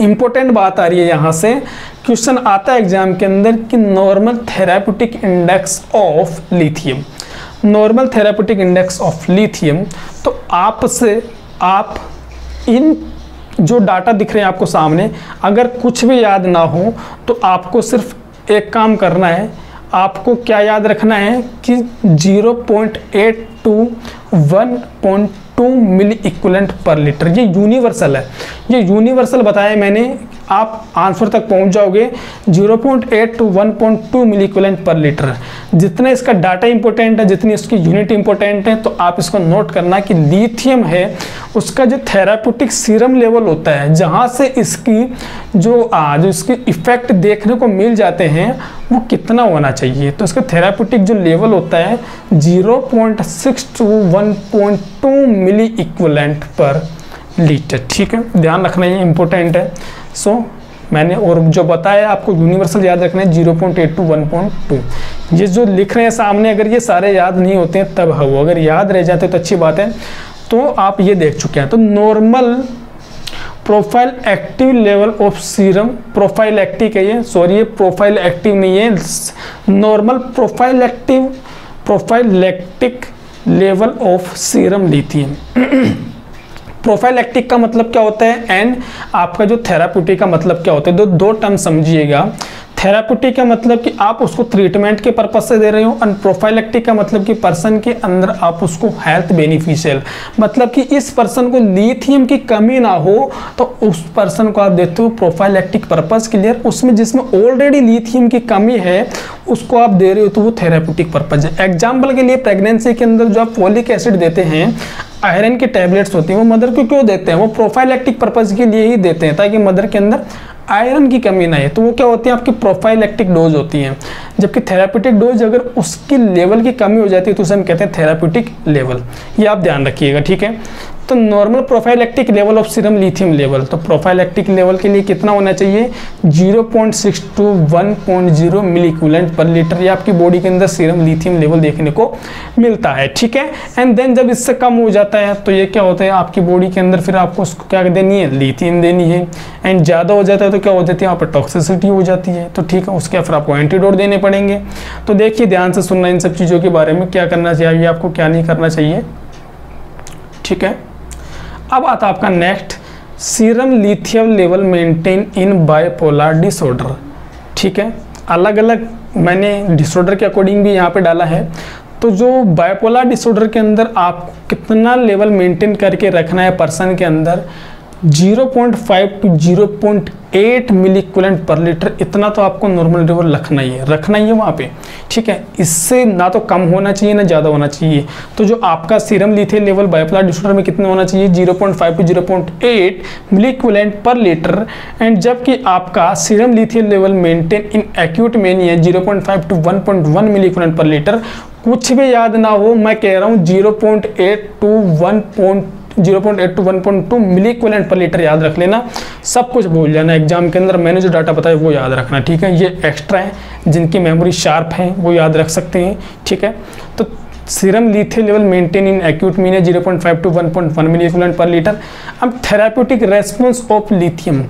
इंपॉर्टेंट बात आ रही है यहाँ से, क्वेश्चन आता है एग्जाम के अंदर कि normal therapeutic index of lithium, normal therapeutic index of lithium. तो आपसे आप इन जो डाटा दिख रहे हैं आपको सामने, अगर कुछ भी याद ना हो तो आपको सिर्फ एक काम करना है, आपको क्या याद रखना है कि 0.8 to 1.2 milli equivalent per litre, ये यूनिवर्सल है। ये यूनिवर्सल बताया मैंने, आप आंसर तक पहुंच जाओगे 0.8 to 1.2 milli equivalent per litre. जितना इसका डाटा इंपॉर्टेंट है, जितनी इसकी यूनिट इंपॉर्टेंट है, तो आप इसको नोट करना कि लिथियम है उसका जो थेराप्यूटिक सीरम लेवल होता है, जहां से इसकी जो इसकी इफेक्ट देखने को मिल जाते हैं वो कितना होना चाहिए। तो इसका थेराप्यूटिक जो लेवल होता है 0.6 to 1.2 milli equivalent per litre, ठीक है, ध्यान रखना ये इंपॉर्टेंट है। सो मैंने और जो बताया आपको यूनिवर्सल याद रखना है 0.8 to 1.2। ये जो लिख रहे हैं सामने, अगर ये सारे याद नहीं होते हैं तब हो, अगर याद रह जाते तो अच्छी बात है। तो आप ये देख चुके हैं। तो normal profile active level of serum, profile active है ये, सॉरी ये प्रोफाइल एक्टिव नहीं है, normal profile active prophylactic level of serum lithium. Prophylactic का मतलब क्या होता है एंड आपका जो थेराप्यूटिक का मतलब क्या होता है, दो टर्म समझिएगा। थेराप्यूटिक का मतलब कि आप उसको ट्रीटमेंट के पर्पज से दे रहे हो, और प्रोफाइलैक्टिक का मतलब कि पर्सन के अंदर आप उसको हेल्थ बेनिफिशियल, मतलब कि इस पर्सन को लिथियम की कमी ना हो तो उस पर्सन को आप देते हो प्रोफाइलैक्टिक पर्पज के लिए। उसमें जिसमें ऑलरेडी लिथियम की कमी है उसको आप दे रहे हो तो वो थेराप्यूटिक पर्पज है। एग्जाम्पल के लिए प्रेगनेंसी के अंदर जो आप फोलिक एसिड देते हैं, आयरन की टैबलेट्स होती हैं, वो मदर को क्यों देते हैं? वो प्रोफाइलैक्टिक पर्पज के लिए ही देते हैं ताकि मदर के अंदर आयरन की कमी ना है। तो वो क्या होती है आपकी प्रोफाइलैक्टिक डोज होती है। जबकि थेराप्यूटिक डोज अगर उसकी लेवल की कमी हो जाती है तो उसे हम कहते हैं थेराप्यूटिक लेवल। ये आप ध्यान रखिएगा, ठीक है। तो normal prophylactic level of serum lithium level, तो प्रोफाइलैक्टिक लेवल के लिए कितना होना चाहिए? 0.6 to 1.0 milli equivalent per litre. ये आपकी बॉडी के अंदर सीरम लिथियम लेवल देखने को मिलता है, ठीक है। एंड देन जब इससे कम हो जाता है तो ये क्या होता है आपकी बॉडी के अंदर फिर आपको उसको क्या देनी है? लिथियम देनी है। एंड ज़्यादा हो जाता है तो क्या हो जाती है वहाँ पर टॉक्सिसिटी हो जाती है, तो ठीक है, उसके फिर आपको एंटीडोट देने पड़ेंगे। तो देखिए ध्यान से सुनना इन सब चीज़ों के बारे में, क्या करना चाहिए आपको, क्या नहीं करना चाहिए, ठीक है। अब आता आपका next, serum lithium level maintain इन बाइपोलर डिसऑर्डर, ठीक है। अलग अलग मैंने डिसऑर्डर के अकॉर्डिंग भी यहाँ पे डाला है। तो जो बाइपोलर डिसऑर्डर के अंदर आपको कितना लेवल मेंटेन करके रखना है पर्सन के अंदर, 0.5 to 0.8 milli equivalent per litre, इतना तो आपको नॉर्मल लेवल रखना ही है वहाँ पे, ठीक है। इससे ना तो कम होना चाहिए ना ज़्यादा होना चाहिए। तो जो आपका serum lithium level bipolar disorder में कितना होना चाहिए? 0.5 to 0.8 milli equivalent per litre. And जबकि आपका serum lithium level maintain in acute mania है 0.5 to 1.1 milli equivalent per litre. कुछ भी याद ना हो, मैं कह रहा हूँ 0.8 to 1.2 milli equivalent per litre याद रख लेना, सब कुछ भूल जाना एग्जाम के अंदर। मैंने जो डाटा बताया वो याद रखना, ठीक है। ये एक्स्ट्रा है, जिनकी मेमोरी शार्प है वो याद रख सकते हैं, ठीक है। तो serum lithium level maintain in acute mean है 0.5 to 1.1 milli equivalent per litre. अब थेराप्यूटिक रेस्पॉन्स ऑफ लिथियम,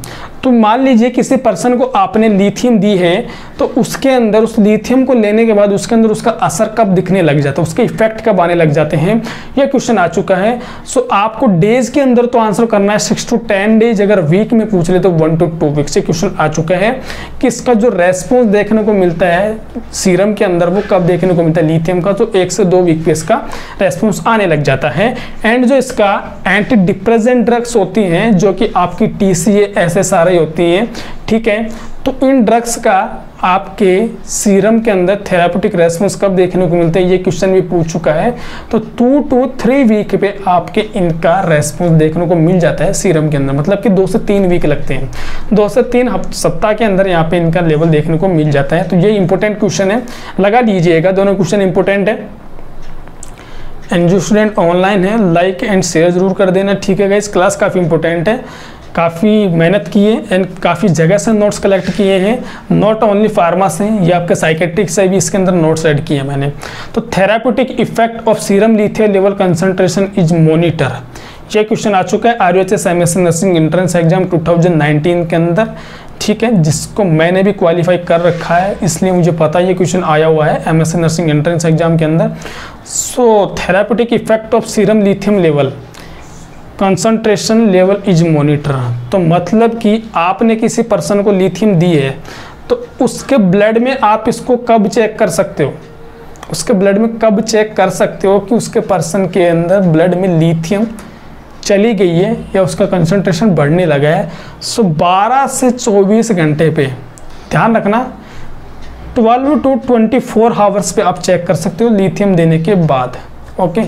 तो मान लीजिए किसी पर्सन को आपने लिथियम दी है तो उसके अंदर उस लिथियम को लेने के बाद उसके अंदर उसका असर कब दिखने लग जाता है, उसके इफेक्ट कब आने लग जाते हैं, यह क्वेश्चन आ चुका है। सो आपको डेज के अंदर तो आंसर करना है 6 to 10 डेज, अगर वीक में पूछ ले तो 1 to 2 वीक से क्वेश्चन आ चुका है कि इसका जो रेस्पॉन्स देखने को मिलता है सीरम के अंदर वो कब देखने को मिलता है लिथियम का, तो 1 से 2 वीक पे इसका रेस्पॉन्स आने लग जाता है। एंड जो इसका एंटी डिप्रेसेंट ड्रग्स होती हैं जो कि आपकी TCA SSRI होती है, ठीक है। तो इन ड्रग्स का आपके सीरम के अंदर थेराप्यूटिक रेस्पॉन्स कब देखने को मिलता है, ये क्वेश्चन भी पूछ चुका है। तो 2 to 3 वीक पे आपके इनका रेस्पॉन्स देखने को मिल जाता है सीरम के अंदर, मतलब कि 2 से 3 वीक लगते हैं, 2 से 3 सप्ताह के अंदर यहाँ पे इनका लेवल देखने को मिल जाता है। तो ये इंपॉर्टेंट क्वेश्चन है, लगा लीजिएगा, दोनों क्वेश्चन इंपॉर्टेंट है। एंड जो स्टूडेंट ऑनलाइन है लाइक एंड शेयर जरूर कर देना, ठीक है गाइस। क्लास काफ़ी इंपॉर्टेंट है, काफ़ी मेहनत की है एंड काफ़ी जगह से नोट्स कलेक्ट किए हैं, नॉट ओनली फार्मा से, ये आपके साइकेट्रिक से भी इसके अंदर नोट्स ऐड किए हैं मैंने। तो therapeutic effect of serum lithium level concentration is monitor, ये क्वेश्चन आ चुका है RHS MSc nursing entrance exam 2019 के अंदर, ठीक है, जिसको मैंने भी क्वालिफाई कर रखा है, इसलिए मुझे पता है ये क्वेश्चन आया हुआ है MSc नर्सिंग एंट्रेंस एग्जाम के अंदर। So therapeutic effect of serum lithium level concentration level is monitor, तो मतलब कि आपने किसी पर्सन को लिथियम दी है तो उसके ब्लड में आप इसको कब चेक कर सकते हो, उसके ब्लड में कब चेक कर सकते हो कि उसके पर्सन के अंदर ब्लड में लिथियम चली गई है या उसका कंसंट्रेशन बढ़ने लगा है। सो 12 से 24 घंटे पे, ध्यान रखना 12 to 24 आवर्स पे आप चेक कर सकते हो लिथियम देने के बाद, ओके।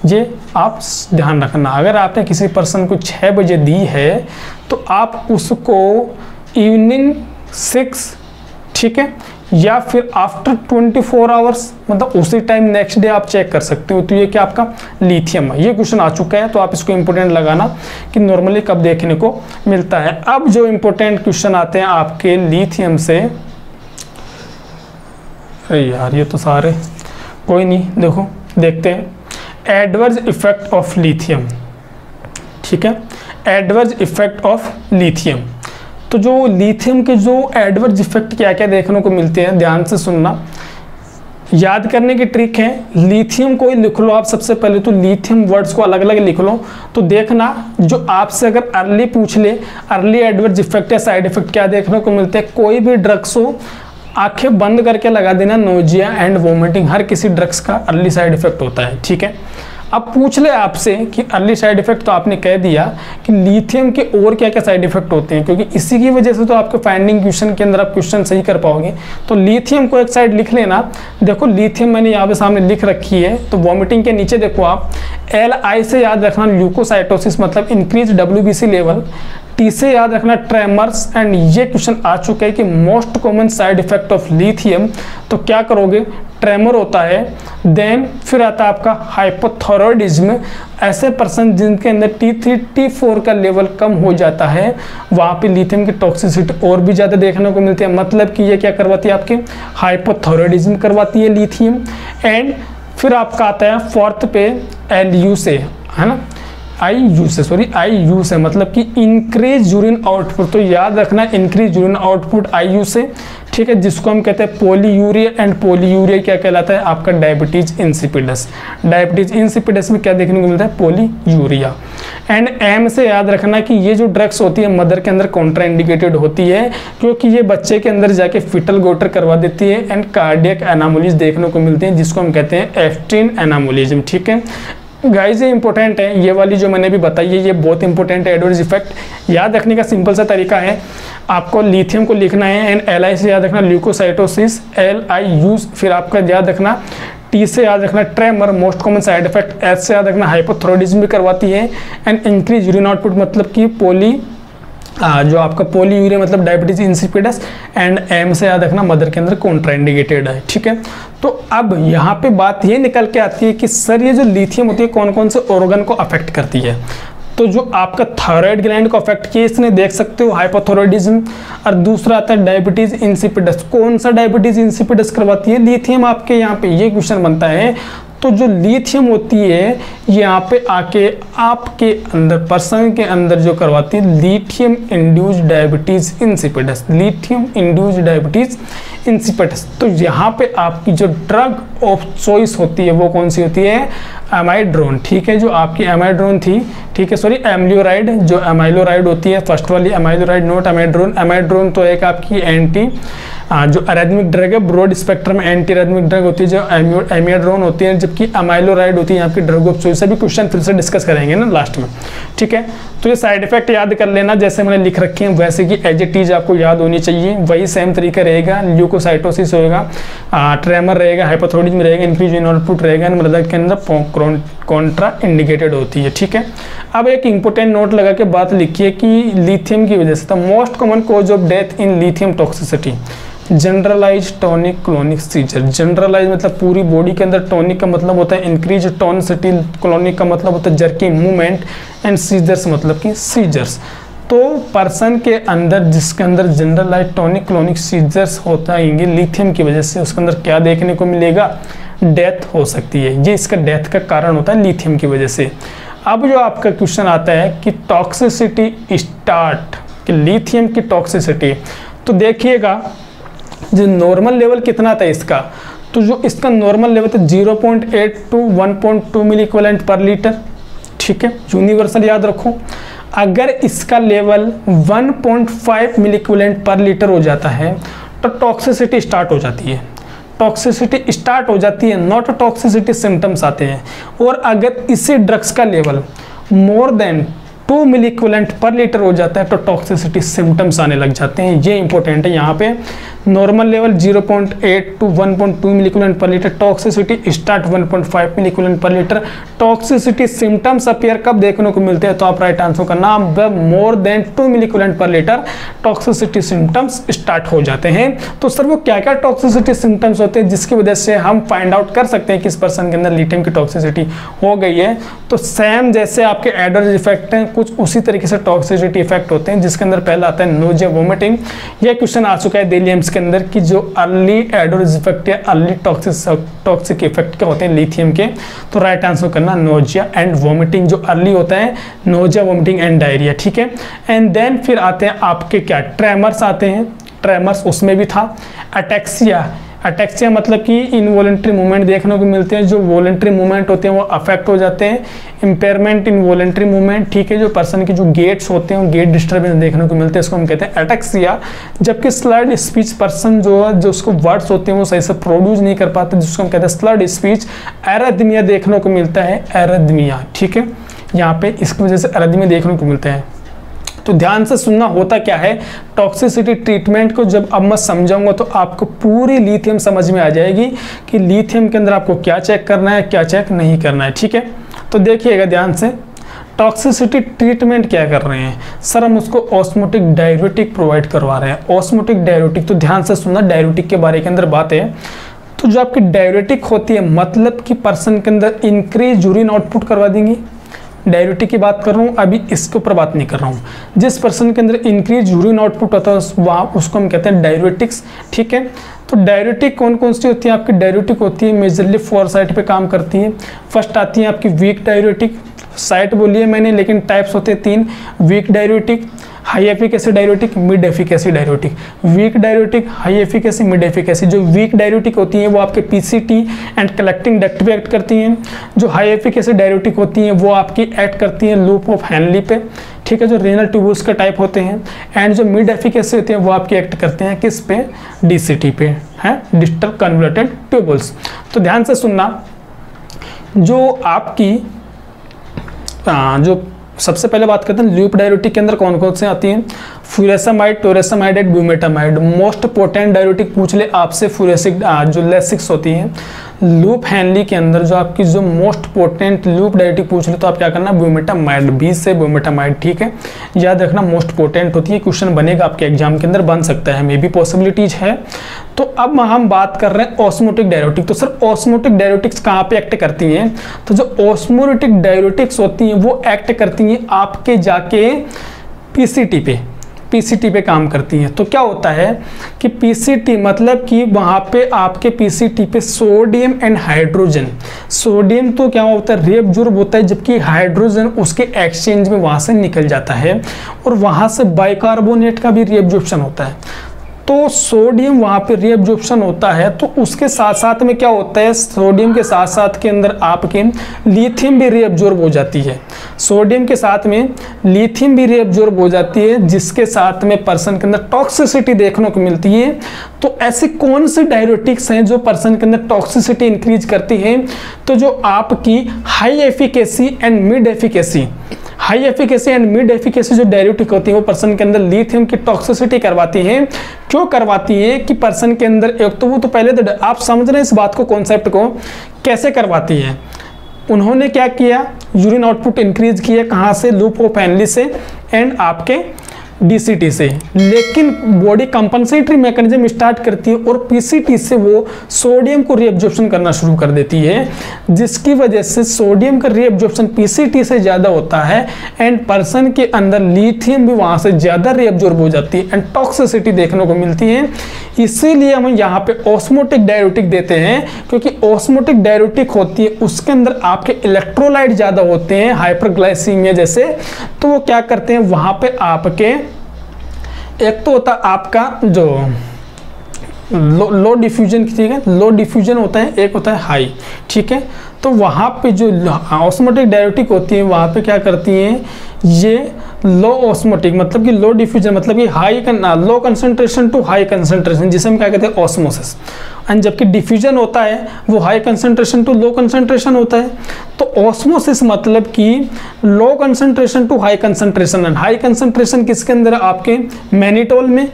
ये आप ध्यान रखना, अगर आपने किसी पर्सन को 6 बजे दी है तो आप उसको इवनिंग 6, ठीक है, या फिर आफ्टर 24 आवर्स, मतलब उसी टाइम नेक्स्ट डे आप चेक कर सकते हो। तो ये क्या आपका लिथियम है। ये क्वेश्चन आ चुका है, तो आप इसको इंपॉर्टेंट लगाना कि नॉर्मली कब देखने को मिलता है। अब जो इंपॉर्टेंट क्वेश्चन आते हैं आपके लिथियम से, अरे यार ये तो सारे, कोई नहीं, देखो देखते हैं। एडवर्स इफेक्ट ऑफ लिथियम, ठीक है, एडवर्स इफेक्ट ऑफ लिथियम। तो जो लिथियम के जो एडवर्स इफेक्ट क्या क्या देखने को मिलते हैं, ध्यान से सुनना। याद करने की ट्रिक है, लिथियम को ही लिख लो आप सबसे पहले, तो लिथियम वर्ड्स को अलग अलग लिख लो। तो देखना जो आपसे अगर अर्ली पूछ ले, अर्ली एडवर्स इफेक्ट या साइड इफेक्ट क्या देखने को मिलते हैं, कोई भी ड्रग्स हो आंखें बंद करके लगा देना, नोजिया एंड वोमिटिंग, हर किसी ड्रग्स का अर्ली साइड इफेक्ट होता है, ठीक है। अब पूछ ले आपसे कि अर्ली साइड इफेक्ट, तो आपने कह दिया कि लिथियम के और क्या क्या साइड इफेक्ट होते हैं, क्योंकि इसी की वजह से तो आपके फाइंडिंग क्वेश्चन के अंदर आप क्वेश्चन सही कर पाओगे। तो लिथियम को एक साइड लिख लेना। देखो लिथियम मैंने यहाँ पे सामने लिख रखी है, तो वॉमिटिंग के नीचे देखो आप LI से याद रखना ल्यूकोसाइटोसिस, मतलब इंक्रीज WBC लेवल। T से याद रखना ट्रेमर्स। एंड ये क्वेश्चन आ चुका है कि most common side effect of lithium, तो क्या करोगे, ट्रेमर होता है। देन फिर आता है आपका हाइपोथायरॉयडिज्म, ऐसे पर्सन जिनके अंदर T3 T4 का लेवल कम हो जाता है, वहाँ पे लिथियम की टॉक्सिसिटी और भी ज़्यादा देखने को मिलती है। मतलब कि ये क्या करवाती है, आपके हाइपोथायरॉयडिज्म करवाती है लिथियम। एंड फिर आपका आता है फोर्थ पे LU से, है ना, IU से, मतलब कि इंक्रीज यूरिन आउटपुट। तो याद रखना इंक्रीज यूरिन आउटपुट IU से, ठीक है, जिसको हम कहते हैं पोलीयूरिया। एंड पोलीयूरिया क्या कहलाता है, आपका डायबिटीज इंसिपिडस। डायबिटीज इंसिपिडस में क्या देखने को मिलता है, पोलीयूरिया। एंड M से याद रखना कि ये जो ड्रग्स होती है मदर के अंदर कॉन्ट्रा इंडिकेटेड होती है, क्योंकि ये बच्चे के अंदर जाके फिटल गोटर करवा देती है। एंड कार्डियक एनामोलीज देखने को मिलते हैं, जिसको हम कहते हैं एफ्टिन एनामोलिज्म, ठीक है गाइस। ये इंपॉर्टेंट है, ये वाली जो मैंने भी बताई है ये बहुत इंपॉर्टेंट है। एडवर्स इफेक्ट याद रखने का सिंपल सा तरीका है, आपको लिथियम को लिखना है। एंड LI से याद रखना ल्यूकोसाइटोसिस, LIU फिर आपका याद रखना, T से याद रखना tremor, most common side effect. S से याद रखना हाइपोथायरॉयडिज्म भी करवाती है। एंड इंक्रीज यूरिन आउटपुट, मतलब कि जो आपका पोलीयूरिया मतलब डायबिटीज इंसिपिडस। एंड M से याद रखना मदर के अंदर कॉन्ट्राइंडिकेटेड है, ठीक है। तो अब यहाँ पे बात ये निकल के आती है कि सर ये जो लिथियम होती है कौन कौन से ऑर्गन को अफेक्ट करती है। तो जो आपका थायराइड ग्लैंड को अफेक्ट किया इसने देख सकते हो हाइपोथायरॉयडिज्म। और दूसरा आता है डायबिटीज इंसिपिडस। कौन सा डायबिटीज इंसिपिडस करवाती है, लिथियम। आपके यहाँ पे ये क्वेश्चन बनता है। तो जो लिथियम होती है यहाँ पे आके आपके अंदर पर्सन के अंदर जो करवाती है lithium induced diabetes insipidus, lithium induced diabetes insipidus. तो यहाँ पे आपकी जो ड्रग ऑफ चॉइस होती है वो कौन सी होती है, एमाइड्रोन, ठीक है। जो आपकी एमाइड्रोन थी, ठीक है, सॉरी एम्लियोराइड, जो एमाइलोराइड होती है फर्स्ट वाली, एमाइलोराइड नॉट एमाइड्रोन। एमाइड्रोन तो एक आपकी एंटी जो अरेथमिक ड्रग है, ब्रॉड स्पेक्ट्रम एंटी अरेथमिक ड्रग होती है जो एमियाड्रोन होती है, जबकि अमाइलोराइड होती है आपकी ड्रग ऑफ चॉइस। सभी क्वेश्चन फिर से डिस्कस करेंगे ना लास्ट में, ठीक है। तो ये साइड इफेक्ट याद कर लेना, जैसे मैंने लिख रखे हैं वैसे कि एज इट इज आपको याद होनी चाहिए, वही सेम तरीका रहेगा। ल्यूकोसाइटोसिस होगा, ट्रेमर रहेगा, हाइपोथायरॉयडिज्म रहेगा, इंक्रीज इन आउटपुट रहेगा, मदर के अंदर कॉन्ट्रा इंडिकेटेड होती है, ठीक है। अब एक इंपॉर्टेंट नोट लगा के बात लिखिए कि लिथियम की वजह से the most common cause of death in lithium toxicity, generalise tonic clonic seizure. Generalise मतलब पूरी बॉडी के अंदर, टॉनिक का मतलब होता है इंक्रीज टॉनिसिटी, क्लोनिक का मतलब होता है जर्की मूवमेंट, एंड सीजर्स मतलब कि सीजर्स। तो पर्सन के अंदर जिसके अंदर जनरलाइज टॉनिक क्लोनिक सीजर्स होता है लिथियम की वजह से, उसके अंदर क्या देखने को मिलेगा, डेथ हो सकती है। ये इसका डेथ का कारण होता है लिथियम की वजह से। अब जो आपका क्वेश्चन आता है कि टॉक्सिसिटी स्टार्ट, कि लिथियम की टॉक्सिसिटी, तो देखिएगा जो नॉर्मल लेवल कितना था इसका, तो जो इसका नॉर्मल लेवल था 0.8 to 1.2 milli equivalent per litre, ठीक है, यूनिवर्सल याद रखो। अगर इसका लेवल 1.5 मिली इक्विवेलेंट पर लीटर हो जाता है तो टॉक्सिसिटी स्टार्ट हो जाती है। टॉक्सिसिटी स्टार्ट हो जाती है, नॉट टॉक्सिसिटी सिम्टम्स आते हैं। और अगर इसी ड्रग्स का लेवल मोर than 2 milli equivalent per litre हो जाता है तो टॉक्सिसिटी सिम्टम्स आने लग जाते हैं। ये इंपॉर्टेंट है। यहाँ पे normal level 0.8 to 1.2 milli equivalent per litre, toxicity start 1.5 milli equivalent per litre. Toxicity symptoms appear कब देखने को मिलते हैं, तो आप राइट आंसर करना more than 2 milli equivalent per litre toxicity symptoms start हो जाते हैं। तो सर वो क्या क्या टॉक्सिसिटी सिम्टम्स होते हैं जिसकी वजह से हम फाइंड आउट कर सकते हैं कि इस पर्सन के अंदर लिथियम की टॉक्सिसिटी हो गई है। तो सेम जैसे आपके एडवर्स इफेक्ट हैं, कुछ उसी तरीके से टॉक्सिसिटी इफेक्ट होते हैं, जिसके अंदर पहला आता है नोजिया वोमिटिंग। ये क्वेश्चन आ चुका है दिल्ली एम्स के अंदर कि जो अर्ली एडवर्स इफेक्ट या अर्ली टॉक्सिक इफेक्ट क्या होते हैं लिथियम के, तो राइट आंसर करना नोजिया एंड वोमिटिंग। जो अर्ली होता है नोजिया वोमिटिंग एंड डायरिया, ठीक है। एंड देन फिर आते हैं आपके क्या ट्रेमर्स आते हैं, ट्रेमर्स उसमें भी था। अटैक्सिया, अटैक्सिया मतलब कि इनवॉलेंट्री मूवमेंट देखने को मिलते हैं, जो वॉलेंट्री मूवमेंट होते हैं वो अफेक्ट हो जाते हैं। इम्पेयरमेंट इन वॉलेंट्री मूवमेंट, ठीक है, जो पर्सन के जो गेट्स होते हैं वो गेट डिस्टर्बेंस देखने को मिलते हैं, इसको हम कहते हैं अटैक्सिया। जबकि स्लर्ड स्पीच, पर्सन जो है जो उसको वर्ड्स होते हैं वो सही से प्रोड्यूस नहीं कर पाते, जिसको हम कहते हैं स्लर्ड स्पीच। एरिथमिया देखने को मिलता है, एरिथमिया, ठीक है, यहाँ पे इसकी वजह से एरिथमिया देखने को मिलता है। तो ध्यान से सुनना, होता क्या है टॉक्सिसिटी ट्रीटमेंट को जब अब मैं समझाऊंगा तो आपको पूरी लिथियम समझ में आ जाएगी कि लिथियम के अंदर आपको क्या चेक करना है, क्या चेक नहीं करना है, ठीक है। तो देखिएगा ध्यान से, टॉक्सिसिटी ट्रीटमेंट क्या कर रहे हैं सर, हम उसको ऑस्मोटिक डाययूरेटिक प्रोवाइड करवा रहे हैं। ऑस्मोटिक डाययूरेटिक, तो ध्यान से सुनना, डाययूरेटिक के बारे के अंदर बात है। तो जो आपकी डाययूरेटिक होती है मतलब कि पर्सन के अंदर इंक्रीज यूरिन आउटपुट करवा देंगी। डाययूरेटिक की बात कर रहा हूँ, अभी इसके ऊपर बात नहीं कर रहा हूँ। जिस पर्सन के अंदर इंक्रीज यूरिन आउटपुट होता है वहाँ उसको हम कहते हैं डाययूरेटिक्स, ठीक है। तो डाययूरेटिक कौन कौन सी होती है आपकी, डाययूरेटिक होती है मेजरली 4 साइट पे काम करती है। फर्स्ट आती है आपकी वीक डाययूरेटिक, साइट बोलिए मैंने लेकिन टाइप्स होते हैं 3, weak diuretic, high efficacy diuretic, mid efficacy diuretic. Weak diuretic, high efficacy, mid efficacy. जो वीक डाययूरेटिक होती हैं वो आपके पीसीटी एंड कलेक्टिंग डक्ट पे एक्ट करती हैं। जो हाई एफिकेसी डाययूरेटिक होती हैं वो आपकी एक्ट करती हैं लूप ऑफ हैनली पे, ठीक है, जो रेनल ट्यूब्यूल्स का टाइप होते हैं। एंड जो मिड एफिकेसी होती हैं वो आपकी एक्ट करते हैं किस पे, डीसीटी पे, है डिस्टल कन्वर्टेड ट्यूब्यूल्स। तो ध्यान से सुनना, जो आपकी जो सबसे पहले बात करते हैं लूप डाययूरेटिक के अंदर कौन कौन से आती हैं, फ्यूरेसामाइड, टोरेसामाइड एंड ब्यूमेटामाइड। मोस्ट पोटेंट डाययूरेटिक पूछ ले आपसे फ्यूरेसिक, जो लेसिक्स होती हैं। लूप हैनली के अंदर जो आपकी जो मोस्ट पोटेंट लूप डाययूरेटिक पूछ ले तो आप क्या करना, ब्यूमेटामाइड, 20 से ब्यूमेटामाइड, ठीक है, याद रखना मोस्ट पोटेंट होती है। क्वेश्चन बनेगा आपके एग्जाम के अंदर, बन सकता है, मे बी पॉसिबिलिटीज है। तो अब हम बात कर रहे हैं ऑस्मोटिक डाययूरेटिक। तो सर ऑस्मोटिक डाययूरेटिक्स कहाँ पे एक्ट करती हैं, तो जो ऑस्मोटिक डाययूरेटिक्स होती हैं वो एक्ट करती हैं आपके जाके पीसीटी पे, पीसीटी पे काम करती हैं। तो क्या होता है कि पीसीटी मतलब कि वहाँ पे आपके पीसीटी पे सोडियम एंड हाइड्रोजन, सोडियम तो क्या होता है रीअब्जॉर्ब होता है, जबकि हाइड्रोजन उसके एक्सचेंज में वहाँ से निकल जाता है और वहाँ से बाइकार्बोनेट का भी रीअब्जॉर्प्शन होता है। तो सोडियम वहाँ पे रीअब्जॉर्प्शन होता है, तो उसके साथ साथ में क्या होता है, सोडियम के साथ साथ के अंदर आपके लिथियम भी रीअब्जॉर्ब हो जाती है। सोडियम के साथ में लिथियम भी रीअब्जॉर्ब हो जाती है, जिसके साथ में पर्सन के अंदर टॉक्सिसिटी देखने को मिलती है। तो ऐसे कौन से डाययूरेटिक्स हैं जो पर्सन के अंदर टॉक्सिसिटी इंक्रीज करती है, तो जो आपकी high efficacy and mid efficacy, high efficacy and mid efficacy जो डाययूरेटिक होती है वो पर्सन के अंदर लिथियम की टॉक्सिसिटी करवाती है। क्यों करवाती है कि पर्सन के अंदर एक तो वो तो पहले तो आप समझ रहे हैं इस बात को, कॉन्सेप्ट को कैसे करवाती है। उन्होंने क्या किया, यूरिन आउटपुट इंक्रीज किया, कहाँ से, लूप ऑफ हैनली से एंड आपके डीसीटी से, लेकिन बॉडी कंपनसेटरी मैकेनिज्म स्टार्ट करती है और पीसीटी से वो सोडियम को रीअब्जॉर्प्शन करना शुरू कर देती है, जिसकी वजह से सोडियम का रीअब्जॉर्प्शन पीसीटी से ज़्यादा होता है एंड पर्सन के अंदर लिथियम भी वहाँ से ज़्यादा रीअब्जॉर्ब हो जाती है एंड टॉक्सिसिटी देखने को मिलती है। इसीलिए हम यहाँ पे ऑस्मोटिक डाययूरेटिक देते हैं, क्योंकि ऑस्मोटिक डाययूरेटिक होती है उसके अंदर आपके इलेक्ट्रोलाइट ज़्यादा होते हैं, हाइपरग्लाइसीमिया जैसे, तो वो क्या करते हैं वहाँ पे आपके एक तो होता आपका जो लो डिफ्यूजन, ठीक है, लो डिफ्यूजन होता है, एक होता है हाई, ठीक है। तो वहाँ पे जो ऑस्मोटिक डाययूरेटिक होती है वहाँ पे क्या करती हैं, ये लो ऑस्मोटिक मतलब कि लो डिफ्यूजन मतलब कि high low concentration to high concentration, जिसे हम क्या कहते हैं ऑस्मोसिस, एंड जबकि डिफ्यूजन होता है वो high concentration to low concentration होता है। तो ऑस्मोसिस मतलब कि low concentration to high concentration. And high concentration किसके अंदर है? आपके मैनिटोल में,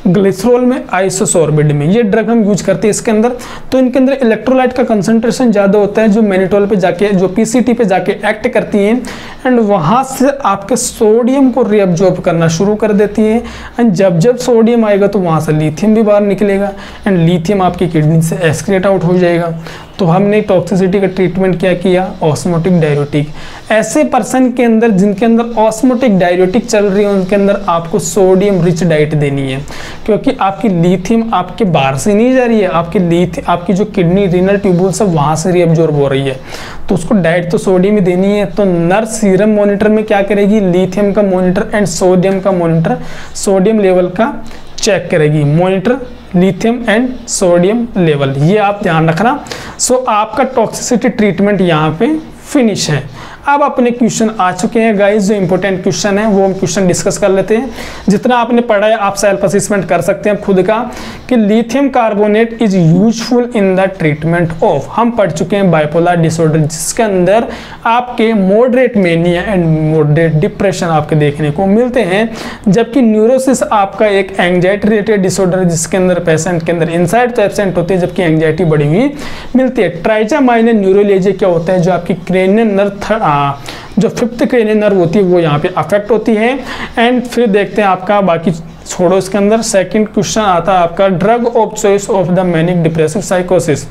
ग्लिसरॉल में, आइसोसोर्बिड में, ये ड्रग हम यूज करते हैं इसके अंदर। तो इनके अंदर इलेक्ट्रोलाइट का कंसंट्रेशन ज़्यादा होता है जो मैनिटोल पे जाके, जो पीसीटी पे जाके एक्ट करती हैं एंड वहाँ से आपके सोडियम को रीअब्जॉर्ब करना शुरू कर देती है। एंड जब जब सोडियम आएगा तो वहाँ से लिथियम भी बाहर निकलेगा एंड लिथियम आपकी किडनी से एक्सक्रीट आउट हो जाएगा। तो हमने टॉक्सिसिटी का ट्रीटमेंट क्या किया? Osmotic diuretic. ऐसे पर्सन के अंदर जिनके अंदर ऑस्मोटिक डाययूरेटिक चल रही है उनके अंदर आपको सोडियम रिच डाइट देनी है, क्योंकि आपकी लिथियम आपके बाहर से नहीं जा रही है, आपकी जो किडनी रीनल ट्यूबुल्स है वहाँ से रीअब्जॉर्ब हो रही है, तो उसको डाइट तो सोडियम ही देनी है। तो नर्स सीरम मॉनिटर में क्या करेगी? लिथियम का मॉनिटर एंड सोडियम का मॉनिटर, सोडियम लेवल का चेक करेगी। Monitor lithium and sodium level, ये आप ध्यान रखना। सो आपका टॉक्सिसिटी ट्रीटमेंट यहाँ पे फिनिश है। अब अपने क्वेश्चन आ चुके हैं गाइस, जो इंपॉर्टेंट क्वेश्चन है वो हम क्वेश्चन डिस्कस कर लेते हैं। जितना आपने पढ़ा है आप सेल्फ असेसमेंट कर सकते हैं खुद का कि lithium carbonate is useful in the treatment of, हम पढ़ चुके हैं बाइपोलर डिसऑर्डर, जिसके अंदर आपके moderate mania and moderate depression आपके देखने को मिलते हैं। जबकि न्यूरोसिस आपका एक एंग्जाइटी रिलेटेड डिसऑर्डर है जिसके अंदर पेशेंट के अंदर इंसाइट तो एब्सेंट होती है जबकि एंग्जाइटी बढ़ी हुई मिलती है। ट्राइजामाइनर न्यूरोलेजिया क्या होता है? जो आपकी क्रेनियल नर्व, जो फिफ्थ क्रेनियल नर्व होती है वो यहाँ पे अफेक्ट होती है। एंड फिर देखते हैं आपका, बाकी छोड़ो इसके अंदर, सेकंड क्वेश्चन आता है आपका drug of choice of the manic depressive साइकोसिस।